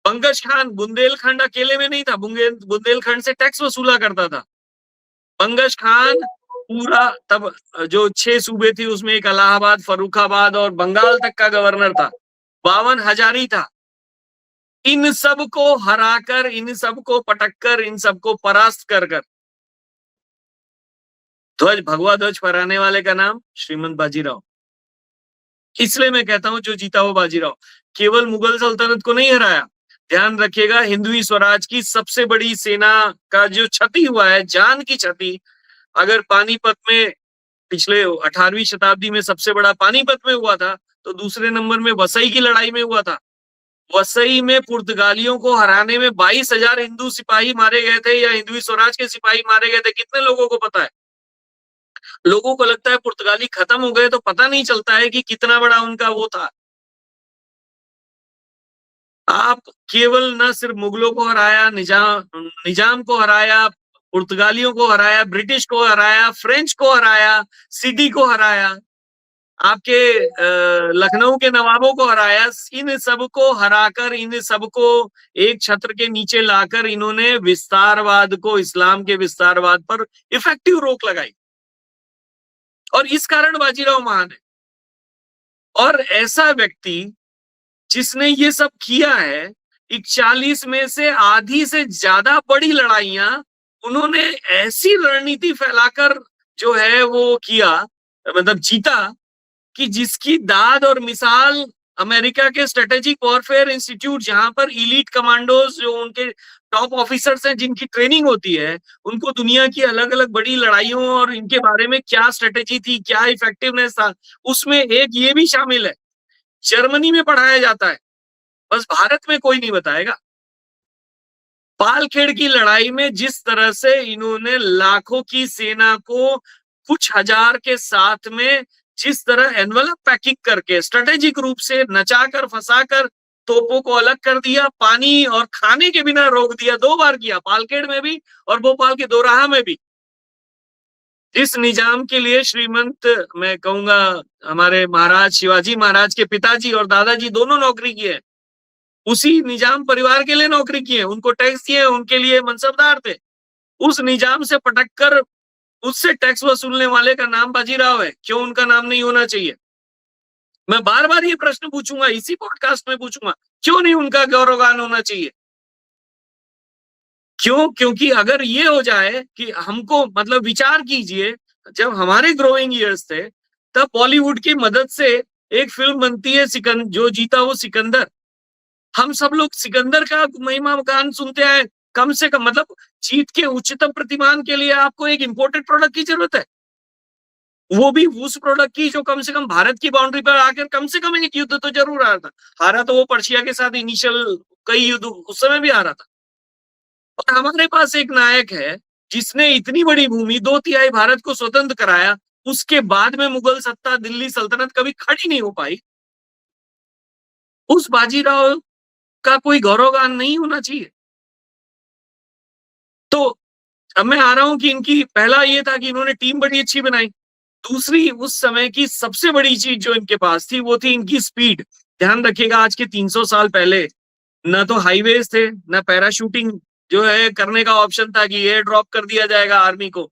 बंगश खान बुंदेलखंड अकेले में नहीं था, बुंदेलखंड से टैक्स वसूला करता था। बंगश खान पूरा, तब जो 6 सूबे थी उसमें एक इलाहाबाद, फर्रुखाबाद और बंगाल तक का गवर्नर था। 52 हजारी था। इन सब को हराकर, इन सब को पटककर, इन सबको परास्त कर ध्वज, भगवा ध्वज फहराने वाले का नाम श्रीमंत बाजीराव। इसलिए मैं कहता हूं जो जीता वो बाजीराव। केवल मुगल सल्तनत को नहीं हराया, ध्यान रखिएगा, हिंदवी स्वराज की सबसे बड़ी सेना का जो क्षति हुआ है, जान की क्षति, अगर पानीपत में पिछले 18वीं शताब्दी में सबसे बड़ा पानीपत में हुआ था, तो दूसरे नंबर में वसई की लड़ाई में हुआ था। वसई में पुर्तगालियों को हराने में 22,000 हिंदू सिपाही मारे गए थे या हिंदवी स्वराज के सिपाही मारे गए थे, कितने लोगों को पता है? लोगों को लगता है पुर्तगाली खत्म हो गए, तो पता नहीं चलता है कि कितना बड़ा उनका वो था। आप केवल न सिर्फ मुगलों को हराया, निजाम को हराया, पुर्तगालियों को हराया, ब्रिटिश को हराया, फ्रेंच को हराया, सिटी को हराया, आपके लखनऊ के नवाबों को हराया। इन सबको हराकर, इन सबको एक छत्र के नीचे लाकर इन्होंने विस्तारवाद को, इस्लाम के विस्तारवाद पर इफेक्टिव रोक लगाई, और इस कारण बाजीराव महान है। और ऐसा व्यक्ति जिसने ये सब किया है, 41 में से आधी से ज्यादा बड़ी लड़ाइयां उन्होंने ऐसी रणनीति फैलाकर जो है वो किया, मतलब जीता, कि जिसकी दाद और मिसाल अमेरिका के स्ट्रेटेजिक वॉरफेयर इंस्टीट्यूट, जहां पर इलीट कमांडोज जो उनके टॉप ऑफिसर्स हैं जिनकी ट्रेनिंग होती है, उनको दुनिया की अलग अलग बड़ी लड़ाइयों और इनके बारे में क्या स्ट्रेटेजी थी, क्या इफेक्टिवनेस था, उसमें एक ये भी शामिल है। जर्मनी में पढ़ाया जाता है, बस भारत में कोई नहीं बताएगा। पालखेड़ की लड़ाई में जिस तरह से इन्होंने लाखों की सेना को कुछ हजार के साथ में जिस तरह एनवलप पैकिंग करके स्ट्रेटेजिक रूप से नचाकर फंसाकर तोपों को अलग कर दिया, पानी और खाने के बिना रोक दिया, 2 बार किया, पालखेड़ में भी और भोपाल के दोराहा में भी। इस निजाम के लिए श्रीमंत, मैं कहूंगा हमारे महाराज शिवाजी महाराज के पिताजी और दादाजी दोनों नौकरी किए, उसी निजाम परिवार के लिए नौकरी किए, उनको टैक्स दिए, उनके लिए मनसबदार थे। उस निजाम से पटक कर उससे टैक्स वसूलने वाले का नाम बाजीराव है, क्यों उनका नाम नहीं होना चाहिए? मैं बार बार ये प्रश्न पूछूंगा, इसी पॉडकास्ट में पूछूंगा, क्यों नहीं उनका गौरवगान होना चाहिए? क्यों? क्योंकि अगर ये हो जाए कि हमको, मतलब विचार कीजिए, जब हमारे ग्रोइंग ईयर्स थे तब बॉलीवुड की मदद से एक फिल्म बनती है जो जीता वो सिकंदर। हम सब लोग सिकंदर का महिमा गान सुनते आए, कम से कम, मतलब जीत के उच्चतम प्रतिमान के लिए आपको एक इंपोर्टेड प्रोडक्ट की जरूरत है, वो भी उस प्रोडक्ट की जो कम से कम भारत की बाउंड्री पर आकर कम से कम एक युद्ध तो जरूर आ रहा था। हारा तो वो पर्शिया के साथ इनिशियल कई युद्ध उस समय भी आ रहा था। और हमारे पास एक नायक है जिसने इतनी बड़ी भूमि, 2/3 भारत को स्वतंत्र कराया, उसके बाद में मुगल सत्ता, दिल्ली सल्तनत कभी खड़ी नहीं हो पाई। उस बाजीराव का कोई गौरवगान नहीं होना चाहिए? तो अब मैं आ रहा हूं कि इनकी, पहला ये था कि इन्होंने टीम बड़ी अच्छी बनाई। दूसरी, उस समय की सबसे बड़ी चीज जो इनके पास थी वो थी इनकी स्पीड। ध्यान रखिएगा, आज के 300 साल पहले न तो हाईवेज थे, न पैराशूटिंग जो है करने का ऑप्शन था कि एयर ड्रॉप कर दिया जाएगा आर्मी को।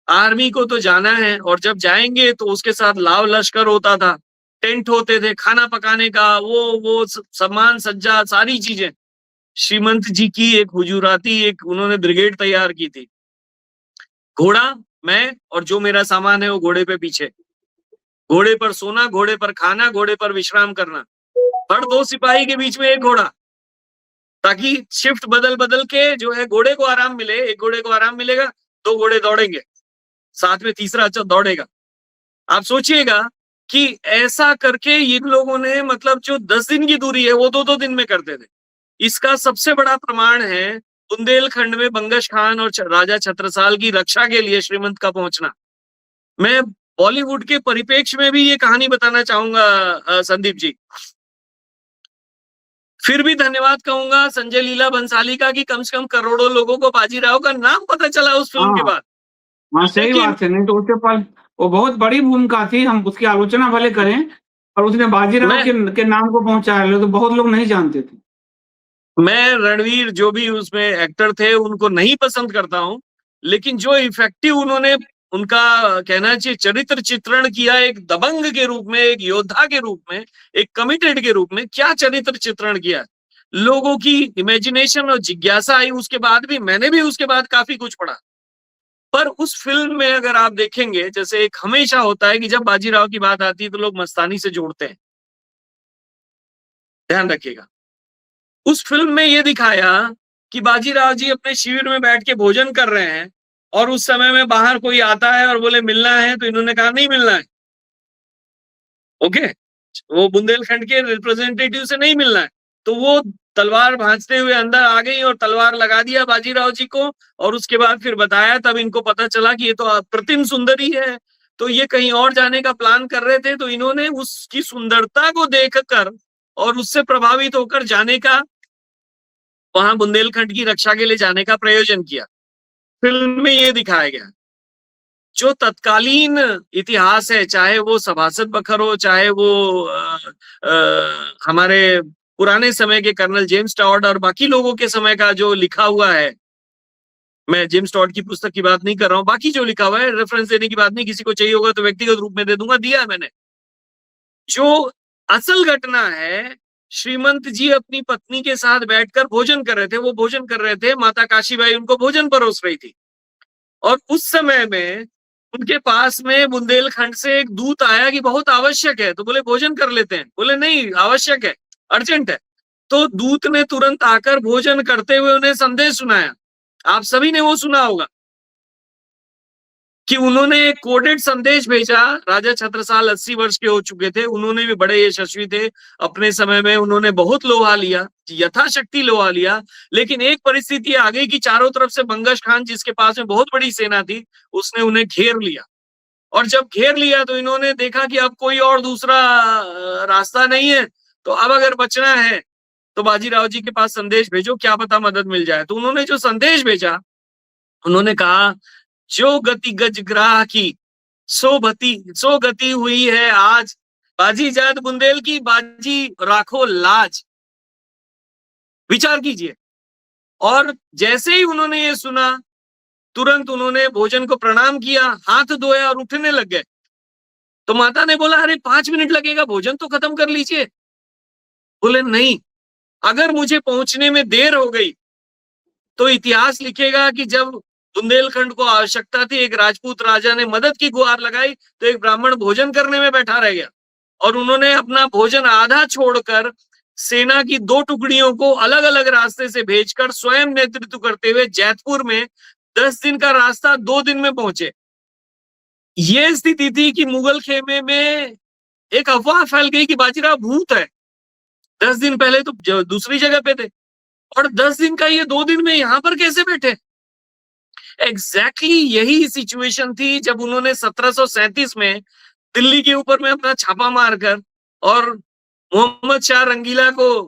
आर्मी को तो जाना है, और जब जाएंगे तो उसके साथ लाव लश्कर होता था, टेंट होते थे, खाना पकाने का, वो सामान सज्जा, सारी चीजें। श्रीमंत जी की एक हुजूराती एक उन्होंने ब्रिगेड तैयार की थी। घोड़ा, मैं और जो मेरा सामान है वो घोड़े पे पीछे, घोड़े पर सोना, घोड़े पर खाना, घोड़े पर विश्राम करना, हर 2 सिपाही के बीच में एक घोड़ा, ताकि शिफ्ट बदल बदल के जो है घोड़े को आराम मिले। एक घोड़े को आराम मिलेगा, 2 घोड़े दौड़ेंगे, साथ में तीसरा अच्छा दौड़ेगा। आप सोचिएगा कि ऐसा करके इन लोगों ने, मतलब जो 10 दिन की दूरी है वो 2-2 दिन में करते थे। इसका सबसे बड़ा प्रमाण है बुंदेलखंड में बंगश खान और राजा छत्रसाल की रक्षा के लिए श्रीमंत का पहुंचना। मैं बॉलीवुड के परिप्रेक्ष्य में भी ये कहानी बताना चाहूंगा संदीप जी। फिर भी धन्यवाद कहूंगा संजय लीला भंसाली का कि कम से कम करोड़ों लोगों को बाजीराव का नाम पता चला उस फिल्म के बाद। हाँ, सही बात है। नहीं तो उसके पास वो बहुत बड़ी भूमिका थी, हम उसकी आलोचना भले करें, और उसने बाजीराव के नाम को पहुंचाया, तो बहुत लोग नहीं जानते थे। मैं रणवीर जो भी उसमें एक्टर थे उनको नहीं पसंद करता हूं, लेकिन जो इफेक्टिव उन्होंने, उनका कहना चाहिए, चरित्र चित्रण किया, एक दबंग के रूप में, एक योद्धा के रूप में, एक कमिटेड के रूप में, क्या चरित्र चित्रण किया। लोगों की इमेजिनेशन और जिज्ञासा आई। उसके बाद भी मैंने भी उसके बाद काफी कुछ पढ़ा, पर उस फिल्म में अगर आप देखेंगे, जैसे एक हमेशा होता है कि जब बाजीराव की बात आती है तो लोग मस्तानी से जोड़ते हैं, ध्यान रखिएगा। उस फिल्म में ये दिखाया कि बाजीराव जी अपने शिविर में बैठ के भोजन कर रहे हैं, और उस समय में बाहर कोई आता है और बोले मिलना है, तो इन्होंने कहा नहीं मिलना है। ओके, वो बुंदेलखंड के रिप्रेजेंटेटिव से नहीं मिलना है, तो वो तलवार भांजते हुए अंदर आ गई और तलवार लगा दिया बाजीराव जी को, और उसके बाद फिर बताया, तब इनको पता चला कि ये तो अप्रतिम सुंदरी है। तो ये कहीं और जाने का प्लान कर रहे थे, तो इन्होंने उसकी सुंदरता को देखकर और उससे प्रभावित होकर जाने का, वहां बुंदेलखंड की रक्षा के लिए जाने का प्रयोजन किया। फिल्म में ये दिखाया गया। जो तत्कालीन इतिहास है, चाहे वो सभासद बखर हो, चाहे वो हमारे पुराने समय के कर्नल जेम्स टॉड और बाकी लोगों के समय का जो लिखा हुआ है, मैं जेम्स टॉड की पुस्तक की बात नहीं कर रहा हूं, बाकी जो लिखा हुआ है, रेफरेंस देने की बात नहीं, किसी को चाहिए होगा तो व्यक्तिगत रूप में दे दूंगा, दिया है मैंने। जो असल घटना है, श्रीमंत जी अपनी पत्नी के साथ बैठकर भोजन कर रहे थे, वो भोजन कर रहे थे, माता काशीबाई उनको भोजन परोस रही थी, और उस समय में उनके पास में बुंदेलखंड से एक दूत आया कि बहुत आवश्यक है, तो बोले भोजन कर लेते हैं, बोले नहीं आवश्यक है, अर्जेंट है। तो दूत ने तुरंत आकर भोजन करते हुए उन्हें संदेश सुनाया। आप सभी ने वो सुना होगा कि उन्होंने एक कोडेड संदेश भेजा। राजा छत्रसाल 80 वर्ष के हो चुके थे, उन्होंने भी बड़े यशस्वी थे अपने समय में, उन्होंने बहुत लोहा लिया, यथाशक्ति लोहा लिया, लेकिन एक परिस्थिति आ गई कि चारों तरफ से बंगश खान, जिसके पास में बहुत बड़ी सेना थी, उसने उन्हें घेर लिया। और जब घेर लिया तो इन्होंने देखा कि अब कोई और दूसरा रास्ता नहीं है, तो अब अगर बचना है तो बाजीराव जी के पास संदेश भेजो, क्या पता मदद मिल जाए। तो उन्होंने जो संदेश भेजा, उन्होंने कहा, जो गति गजग्राह की सो गति हुई है आज, बाजी जात बुंदेल की बाजी राखो लाज। विचार कीजिए। और जैसे ही उन्होंने ये सुना, तुरंत उन्होंने भोजन को प्रणाम किया, हाथ धोया और उठने लग गए। तो माता ने बोला, अरे 5 मिनट लगेगा, भोजन तो खत्म कर लीजिए। बोले नहीं, अगर मुझे पहुंचने में देर हो गई तो इतिहास लिखेगा कि जब बुंदेलखंड को आवश्यकता थी, एक राजपूत राजा ने मदद की गुहार लगाई, तो एक ब्राह्मण भोजन करने में बैठा रह गया, और उन्होंने अपना भोजन आधा छोड़कर सेना की 2 टुकड़ियों को अलग अलग रास्ते से भेजकर स्वयं नेतृत्व करते हुए जैतपुर में 10 दिन का रास्ता 2 दिन में पहुंचे। ये स्थिति थी कि मुगल खेमे में एक अफवाह फैल गई कि बाजीराव भूत है। 10 दिन पहले तो दूसरी जगह पे थे, और 10 दिन का ये 2 दिन में यहां पर कैसे बैठे। एग्जैक्टली यही सिचुएशन थी जब उन्होंने 1737 में दिल्ली के ऊपर में अपना छापा मारकर और मोहम्मद शाह रंगीला को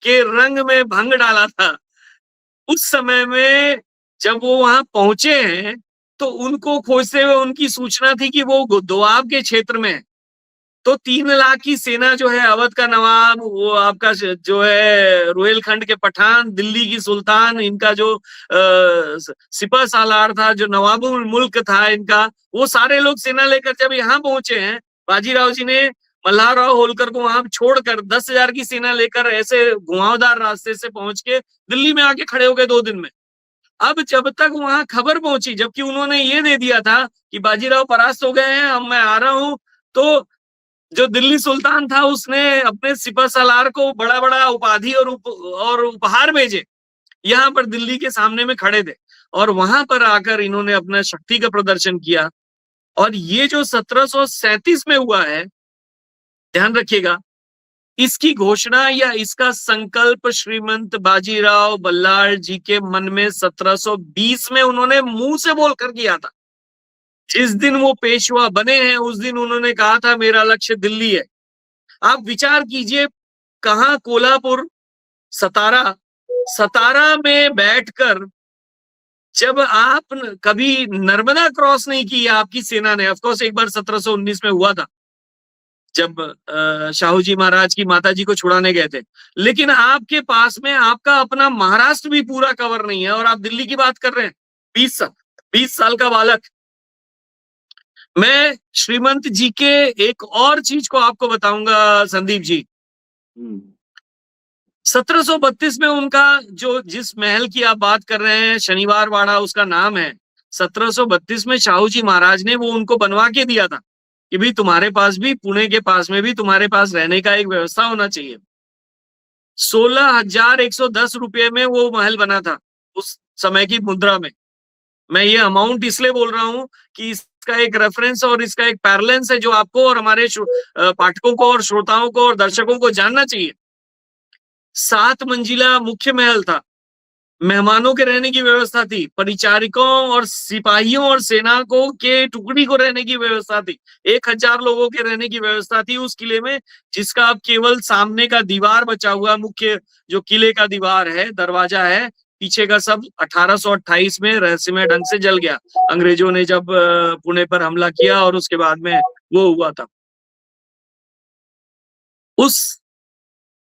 के रंग में भंग डाला था। उस समय में जब वो वहां पहुंचे हैं, तो उनको खोजते हुए उनकी सूचना थी कि वो दोआब के क्षेत्र में है। तो 3 लाख की सेना जो है, अवध का नवाब, वो आपका जो है रुहेलखंड के पठान, दिल्ली की सुल्तान, इनका जो सिपह सालार था, जो नवाबुल मुल्क था इनका, वो सारे लोग सेना लेकर जब यहाँ पहुंचे हैं, बाजीराव जी ने मल्हारराव होलकर को वहां छोड़कर 10,000 की सेना लेकर ऐसे घुमावदार रास्ते से पहुंच के दिल्ली में आके खड़े हो गए 2 दिन में। अब जब तक वहां खबर पहुंची, जबकि उन्होंने ये दे दिया था कि बाजीराव परास्त हो गए हैं, अब मैं आ रहा हूं, तो जो दिल्ली सुल्तान था उसने अपने सिपह सालार को बड़ा बड़ा उपाधि और उपहार भेजे। यहाँ पर दिल्ली के सामने में खड़े थे, और वहां पर आकर इन्होंने अपना शक्ति का प्रदर्शन किया। और ये जो 1737 में हुआ है, ध्यान रखिएगा, इसकी घोषणा या इसका संकल्प श्रीमंत बाजीराव बल्लाळ जी के मन में 1720 में उन्होंने मुंह से बोलकर किया था। जिस दिन वो पेशवा बने हैं, उस दिन उन्होंने कहा था मेरा लक्ष्य दिल्ली है। आप विचार कीजिए, कहां, कोल्हापुर, सतारा में बैठकर जब आप कभी नर्मदा क्रॉस नहीं की आपकी सेना ने, ऑफकोर्स एक बार 1719 में हुआ था जब शाहू जी महाराज की माता जी को छुड़ाने गए थे, लेकिन आपके पास में आपका अपना महाराष्ट्र भी पूरा कवर नहीं है और आप दिल्ली की बात कर रहे हैं। 20 साल का बालक। मैं श्रीमंत जी के एक और चीज को आपको बताऊंगा संदीप जी। 1732 में उनका जो जिस महल की आप बात कर रहे हैं, शनिवार वाड़ा उसका नाम है, 1732 में शाहू जी महाराज ने वो उनको बनवा के दिया था कि भाई तुम्हारे पास भी, पुणे के पास में भी तुम्हारे पास रहने का एक व्यवस्था होना चाहिए। 16,110 रुपये में वो महल बना था उस समय की मुद्रा में। मैं ये अमाउंट इसलिए बोल रहा हूं कि इसका एक रेफरेंस और इसका एक पैरेलेंस है जो आपको और हमारे पाठकों को और श्रोताओं को और दर्शकों को जानना चाहिए। 7 मंजिला मुख्य महल था, मेहमानों के रहने की व्यवस्था थी, परिचारिकों और सिपाहियों और सेना को के टुकड़ी को रहने की व्यवस्था थी, 1000 लोगों के रहने की व्यवस्था थी उस किले में, जिसका अब केवल सामने का दीवार बचा हुआ, मुख्य जो किले का दीवार है, दरवाजा है, पीछे का सब 1828 में रहस्यमय ढंग से जल गया, अंग्रेजों ने जब पुणे पर हमला किया और उसके बाद में वो हुआ था। उस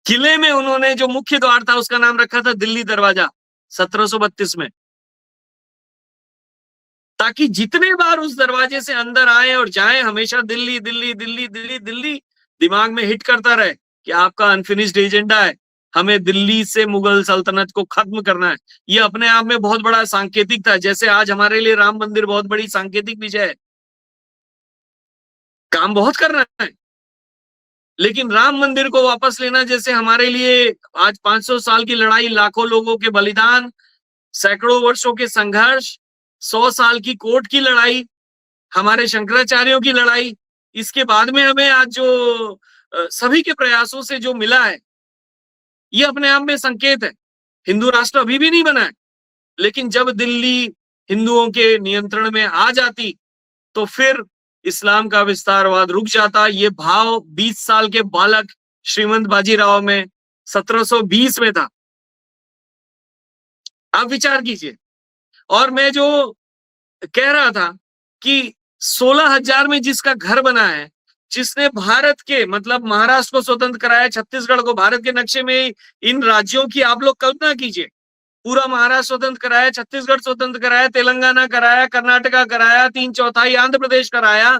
किले में उन्होंने जो मुख्य द्वार था उसका नाम रखा था दिल्ली दरवाजा 1732 में, ताकि जितने बार उस दरवाजे से अंदर आए और जाएं हमेशा दिल्ली दिल्ली दिल्ली दिल्ली दिल्ली दिमाग में हिट करता रहे कि आपका अनफिनिश्ड एजेंडा है, हमें दिल्ली से मुगल सल्तनत को खत्म करना है। ये अपने आप में बहुत बड़ा सांकेतिक था, जैसे आज हमारे लिए राम मंदिर बहुत बड़ी सांकेतिक विजय है। काम बहुत करना है, लेकिन राम मंदिर को वापस लेना जैसे हमारे लिए आज 500 साल की लड़ाई, लाखों लोगों के बलिदान, सैकड़ों वर्षों के संघर्ष, 100 साल की कोर्ट की लड़ाई, हमारे शंकराचार्यों की लड़ाई, इसके बाद में हमें आज जो सभी के प्रयासों से जो मिला है, ये अपने आप में संकेत है। हिंदू राष्ट्र अभी भी नहीं बना है, लेकिन जब दिल्ली हिंदुओं के नियंत्रण में आ जाती तो फिर इस्लाम का विस्तारवाद रुक जाता। ये भाव 20 साल के बालक श्रीमंत बाजीराव में 1720 में था। आप विचार कीजिए। और मैं जो कह रहा था कि 16,000 में जिसका घर बना है, जिसने भारत के मतलब महाराष्ट्र को स्वतंत्र कराया, छत्तीसगढ़ को भारत के नक्शे में, इन राज्यों की आप लोग कल्पना कीजिए, पूरा महाराष्ट्र स्वतंत्र कराया, छत्तीसगढ़ स्वतंत्र कराया, तेलंगाना कराया, कर्नाटका कराया, 3/4 आंध्र प्रदेश कराया,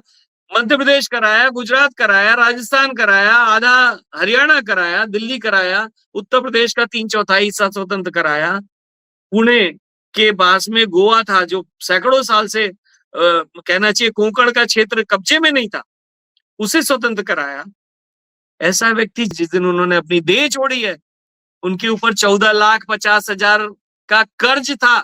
मध्य प्रदेश कराया, गुजरात कराया, राजस्थान कराया, आधा हरियाणा कराया, दिल्ली कराया, उत्तर प्रदेश का 3/4 हिस्सा स्वतंत्र कराया, पुणे के पास में गोवा था जो सैकड़ों साल से कहना चाहिए कोंकण का क्षेत्र कब्जे में नहीं था, उसे स्वतंत्र कराया। ऐसा व्यक्ति जिस दिन उन्होंने अपनी देह छोड़ी है, उनके ऊपर 14,50,000 का कर्ज था,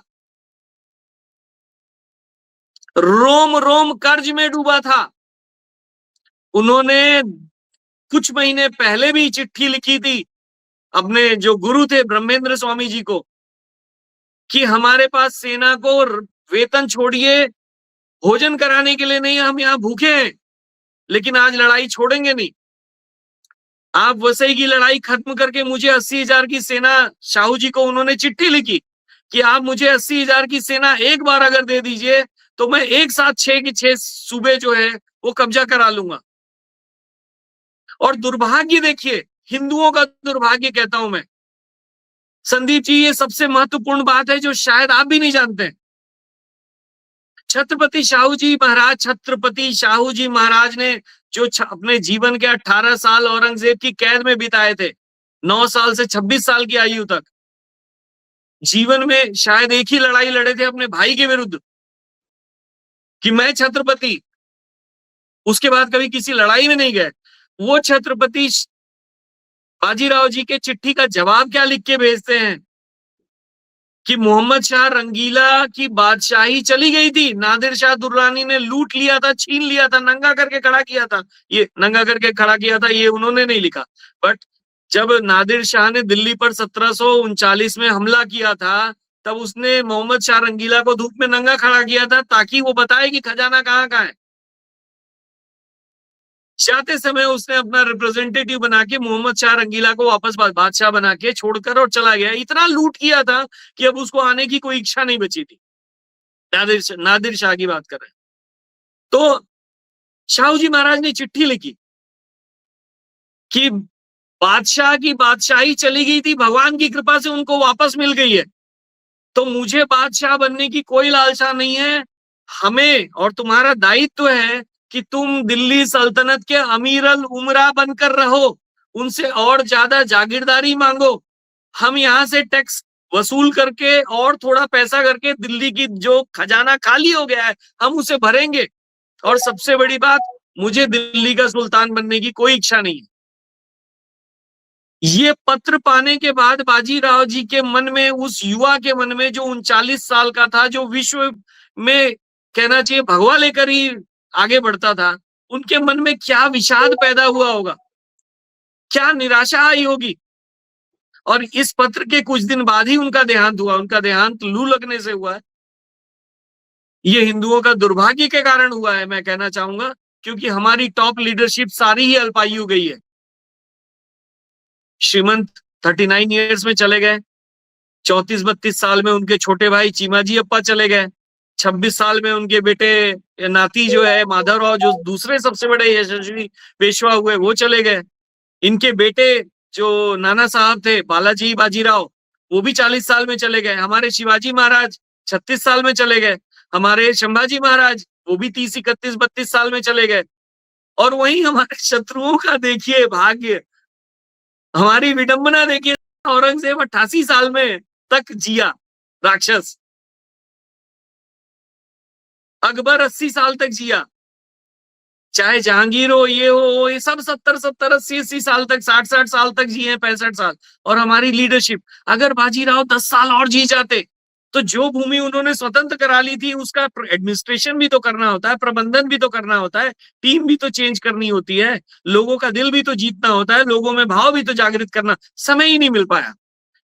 रोम रोम कर्ज में डूबा था। उन्होंने कुछ महीने पहले भी चिट्ठी लिखी थी अपने जो गुरु थे ब्रह्मेंद्र स्वामी जी को कि हमारे पास सेना को वेतन छोड़िए, भोजन कराने के लिए नहीं, हम यहाँ भूखे हैं, लेकिन आज लड़ाई छोड़ेंगे नहीं। आप वसई की लड़ाई खत्म करके मुझे 80,000 की सेना, शाहू जी को उन्होंने चिट्ठी लिखी कि आप मुझे 80,000 की सेना एक बार अगर दे दीजिए तो मैं एक साथ 6 के 6 सूबे जो है वो कब्जा करा लूंगा। और दुर्भाग्य देखिए, हिंदुओं का दुर्भाग्य कहता हूं मैं, संदीप जी, ये सबसे महत्वपूर्ण बात है जो शायद आप भी नहीं जानते हैं। छत्रपति शाहू जी महाराज, छत्रपति शाहू जी महाराज ने जो अपने जीवन के 18 साल औरंगजेब की कैद में बिताए थे, 9 साल से 26 साल की आयु तक, जीवन में शायद एक ही लड़ाई लड़े थे अपने भाई के विरुद्ध कि मैं छत्रपति, उसके बाद कभी किसी लड़ाई में नहीं गए। वो छत्रपति बाजीराव जी के चिट्ठी का जवाब क्या लिख के भेजते हैं कि मोहम्मद शाह रंगीला की बादशाही चली गई थी, नादिर शाह दुर्रानी ने लूट लिया था, छीन लिया था, नंगा करके खड़ा किया था। ये नंगा करके खड़ा किया था ये उन्होंने नहीं लिखा, बट जब नादिर शाह ने दिल्ली पर 1739 में हमला किया था, तब उसने मोहम्मद शाह रंगीला को धूप में नंगा खड़ा किया था ताकि वो बताए कि खजाना कहाँ कहाँ है। जाते समय उसने अपना रिप्रेजेंटेटिव बना के मोहम्मद शाह रंगीला को वापस बादशाह बना के छोड़कर और चला गया। इतना लूट किया था कि अब उसको आने की कोई इच्छा नहीं बची थी। नादिर शाह की बात कर रहे हैं। तो शाहू जी महाराज ने चिट्ठी लिखी कि बादशाह की बादशाही चली गई थी, भगवान की कृपा से उनको वापस मिल गई है, तो मुझे बादशाह बनने की कोई लालसा नहीं है। हमें और तुम्हारा दायित्व है कि तुम दिल्ली सल्तनत के अमीर अल उमरा बनकर रहो, उनसे और ज्यादा जागीरदारी मांगो, हम यहाँ से टैक्स वसूल करके और थोड़ा पैसा करके दिल्ली की जो खजाना खाली हो गया है हम उसे भरेंगे। और सबसे बड़ी बात, मुझे दिल्ली का सुल्तान बनने की कोई इच्छा नहीं है। ये पत्र पाने के बाद बाजीराव जी के मन में, उस युवा के मन में जो 39 साल का था, जो विश्व में कहना चाहिए भगवा लेकर ही आगे बढ़ता था, उनके मन में क्या विषाद पैदा हुआ होगा, क्या निराशा आई होगी। और इस पत्र के कुछ दिन बाद ही उनका देहांत हुआ। उनका देहांत लू लगने से हुआ है। ये हिंदुओं का दुर्भाग्य के कारण हुआ है, मैं कहना चाहूंगा, क्योंकि हमारी टॉप लीडरशिप सारी ही अल्पायु गई है। श्रीमंत 39 ईयर्स में चले गए। 34-32 साल में उनके छोटे भाई चीमाजी अप्पा चले गए। 26 साल में उनके बेटे नाती जो है माधवराव, जो दूसरे सबसे बड़े यशस्वी पेशवा हुए, वो चले गए। इनके बेटे जो नाना साहब थे, बालाजी बाजीराव, वो भी 40 साल में चले गए। हमारे शिवाजी महाराज 36 साल में चले गए। हमारे संभाजी महाराज वो भी 30, 31, 32 साल में चले गए। और वहीं हमारे शत्रुओं का देखिए भाग्य, हमारी विडंबना देखिए, औरंगजेब 88 साल में तक जिया, राक्षस। अकबर 80 साल तक जिया। चाहे जहांगीर हो, ये सब 70, 80 साल तक, 60 साल तक जिए, 65 साल। और हमारी लीडरशिप, अगर बाजीराव 10 साल और जी जाते तो जो भूमि उन्होंने स्वतंत्र करा ली थी उसका एडमिनिस्ट्रेशन भी तो करना होता है, प्रबंधन भी तो करना होता है, टीम भी तो चेंज करनी होती है, लोगों का दिल भी तो जीतना होता है, लोगों में भाव भी तो जागृत करना, समय ही नहीं मिल पाया।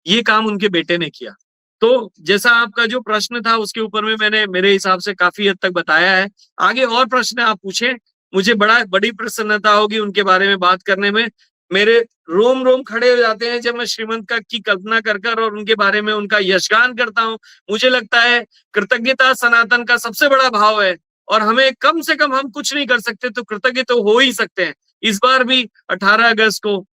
ये काम उनके बेटे ने किया। तो जैसा आपका जो प्रश्न था उसके ऊपर में मैंने मेरे हिसाब से काफी हद तक बताया है। आगे और प्रश्न आप पूछें, मुझे बड़ी प्रसन्नता होगी उनके बारे में बात करने में। मेरे रोम रोम खड़े हो जाते हैं जब मैं श्रीमंत का की कल्पना कर और उनके बारे में उनका यशगान करता हूँ। मुझे लगता है कृतज्ञता सनातन का सबसे बड़ा भाव है, और हमें कम से कम, हम कुछ नहीं कर सकते तो कृतज्ञ तो हो ही सकते हैं। इस बार भी 18 अगस्त को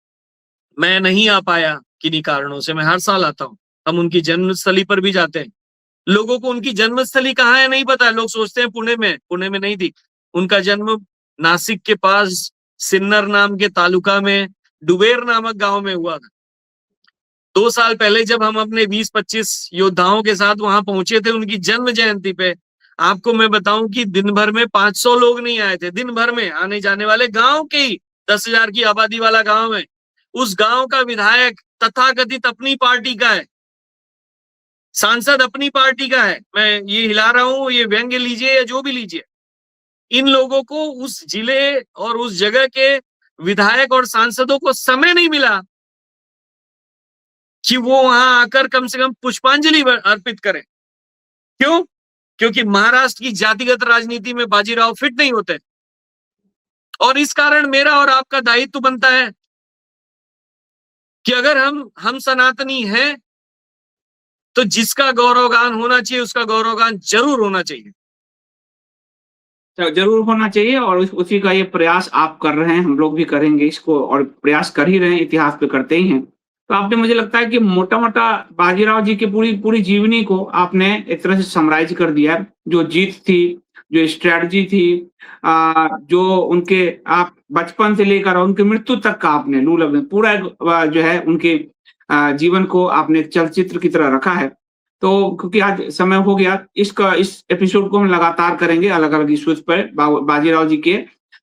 मैं नहीं आ पाया किन्हीं कारणों से। मैं हर साल आता हूँ। हम उनकी जन्मस्थली पर भी जाते हैं। लोगों को उनकी जन्मस्थली कहाँ है नहीं पता। लोग सोचते हैं पुणे में नहीं थी। उनका जन्म नासिक के पास सिन्नर नाम के तालुका में डुबेर नामक गांव में हुआ था। 2 साल पहले जब हम अपने 20-25 योद्धाओं के साथ वहां पहुंचे थे उनकी जन्म जयंती पे, आपको मैं बताऊं कि दिन भर में 500 लोग नहीं आए थे। दिन भर में आने जाने वाले, गांव के ही 10,000 की आबादी वाला गांव है। उस गांव का विधायक तथाकथित अपनी पार्टी का है, सांसद अपनी पार्टी का है। मैं ये हिला रहा हूं, ये व्यंग्य लीजिए या जो भी लीजिए। इन लोगों को उस जिले और उस जगह के विधायक और सांसदों को समय नहीं मिला कि वो वहां आकर कम से कम पुष्पांजलि अर्पित करें। क्यों? क्योंकि महाराष्ट्र की जातिगत राजनीति में बाजीराव फिट नहीं होते। और इस कारण मेरा और आपका दायित्व बनता है कि अगर हम सनातनी हैं तो जिसका गौरवगान होना चाहिए उसका गौरवगान जरूर होना चाहिए। तो जरूर होना चाहिए, और उसी का ये प्रयास आप कर रहे हैं, हम लोग भी करेंगे इसको, और प्रयास कर ही रहे हैं, इतिहास पे करते ही हैं। तो आपने, मुझे लगता है कि मोटा-मोटा बाजीराव जी की पूरी जीवनी को आपने एक तरह से समराइज कर दिया है। जो जीत थी, जो स्ट्रैटेजी थी, जो उनके आप बचपन से लेकर उनकी मृत्यु तक का आपने लू लगने पूरा जो है उनके जीवन को आपने एक चलचित्र की तरह रखा है। तो क्योंकि आज समय हो गया, इस एपिसोड को हम लगातार करेंगे, अलग-अलग इश्यूज पर बाजीराव जी के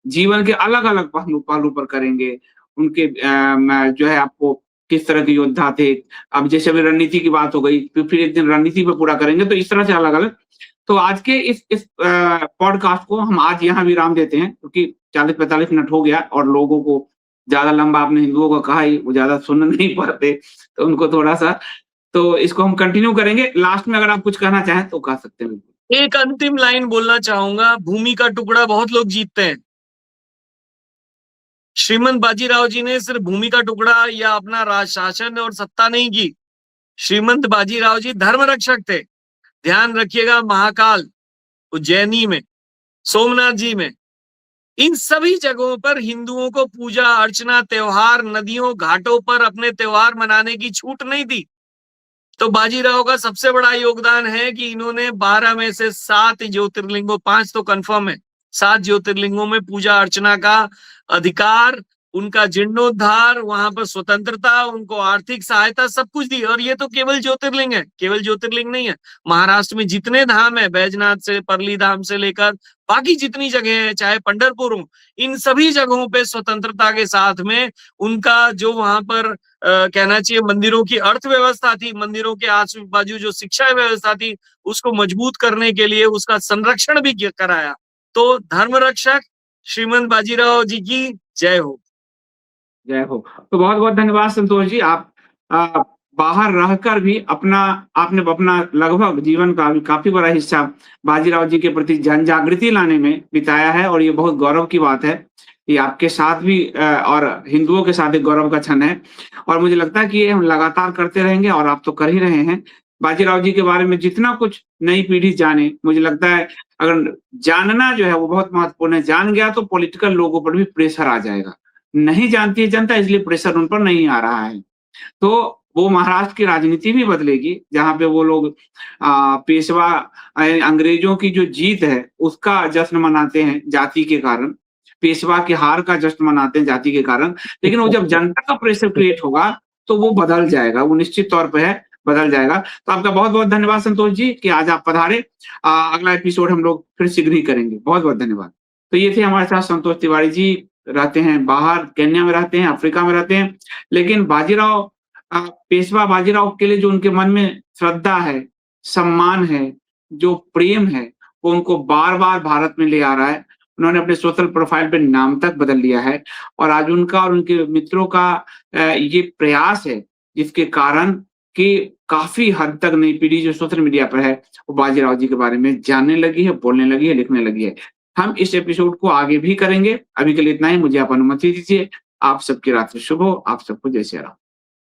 जीवन के अलग-अलग पहलू पर करेंगे। उनके जो है आपको किस तरह के योद्धा थे। अब जैसे अभी रणनीति की बात हो गई, फिर एक दिन रणनीति पे पूरा करेंगे, तो इस तरह से अलग-अलग। तो आज के इस पॉडकास्ट को हम आज यहाँ विराम देते हैं, क्योंकि 40-45 मिनट हो गया और लोगों को ज्यादा लंबा, आपने हिंदुओं को कहा ही, वो ज्यादा सुन नहीं पाते, तो उनको थोड़ा-सा, तो इसको हम कंटिन्यू करेंगे। लास्ट में अगर आप कुछ कहना चाहें तो कह सकते हैं। एक अंतिम लाइन बोलना चाहूंगा, भूमि का टुकड़ा बहुत लोग जीतते हैं। श्रीमंत बाजीराव जी ने सिर्फ भूमि का टुकड़ा या अपना राज शासन और सत्ता नहीं की। श्रीमंत बाजीराव जी धर्म रक्षक थे। ध्यान रखिएगा, महाकाल, उज्जैनी में, सोमनाथ जी में, इन सभी जगहों पर हिंदुओं को पूजा अर्चना, त्योहार, नदियों घाटों पर अपने त्योहार मनाने की छूट नहीं थी। तो बाजीराव का सबसे बड़ा योगदान है कि इन्होंने 12 में से 7 ज्योतिर्लिंगों, 5 तो कंफर्म है, 7 ज्योतिर्लिंगों में पूजा अर्चना का अधिकार, उनका जीर्णोद्धार, वहां पर स्वतंत्रता, उनको आर्थिक सहायता, सब कुछ दी। और ये तो केवल ज्योतिर्लिंग है, केवल ज्योतिर्लिंग नहीं है। महाराष्ट्र में जितने धाम है, बैजनाथ से परली धाम से लेकर बाकी जितनी जगह है, चाहे पंढरपुर हो, इन सभी जगहों पे स्वतंत्रता के साथ में उनका जो वहां पर कहना चाहिए मंदिरों की अर्थव्यवस्था थी, मंदिरों के आजू बाजू जो शिक्षा व्यवस्था थी, उसको मजबूत करने के लिए उसका संरक्षण भी कराया। तो धर्म रक्षक श्रीमंत बाजीराव जी की जय हो। जय हो। तो बहुत बहुत धन्यवाद संतोष जी। आप बाहर रहकर भी आपने अपना लगभग जीवन का भी काफ़ी बड़ा हिस्सा बाजीराव जी के प्रति जन जागृति लाने में बिताया है और ये बहुत गौरव की बात है। ये आपके साथ भी और हिंदुओं के साथ एक गौरव का क्षण है और मुझे लगता है कि ये हम लगातार करते रहेंगे और आप तो कर ही रहे हैं। बाजीराव जी के बारे में जितना कुछ नई पीढ़ी जाने, मुझे लगता है अगर जानना जो है वो बहुत महत्वपूर्ण है। जान गया तो पॉलिटिकल लोगों पर भी प्रेशर आ जाएगा। नहीं जानती है जनता इसलिए प्रेशर उन पर नहीं आ रहा है। तो वो महाराष्ट्र की राजनीति भी बदलेगी, जहाँ पे वो लोग पेशवा अंग्रेजों की जो जीत है, उसका जश्न मनाते हैं जाति के कारण। पेशवा की हार का जश्न मनाते हैं जाति के कारण। लेकिन वो जब जनता का प्रेशर क्रिएट होगा, तो वो बदल जाएगा, वो निश्चित तौर पे है, बदल जाएगा। तो आपका बहुत-बहुत धन्यवाद संतोष जी कि आज आप पधारे। अगला एपिसोड हम लोग फिर शीघ्र ही करेंगे। बहुत-बहुत धन्यवाद। तो ये थे हमारे साथ संतोष तिवारी जी, रहते हैं बाहर, केन्या में रहते हैं, अफ्रीका में रहते हैं। लेकिन बाजीराव पेशवा बाजीराव के लिए जो उनके मन में श्रद्धा है, सम्मान है, जो प्रेम है, वो उनको बार-बार भारत में ले आ रहा है। उन्होंने अपने सोशल प्रोफाइल पे नाम तक बदल लिया है और आज उनका और उनके मित्रों का ये प्रयास है, जिसके कारण कि काफ़ी हद तक नई पीढ़ी जो सोशल मीडिया पर है, वो बाजीराव जी के बारे में जानने लगी है, बोलने लगी है, लिखने लगी है। हम इस एपिसोड को आगे भी करेंगे। अभी के लिए इतना ही, मुझे आप अनुमति दीजिए। आप सबकी रात्रि शुभ हो। आप सबको जय सिया राम।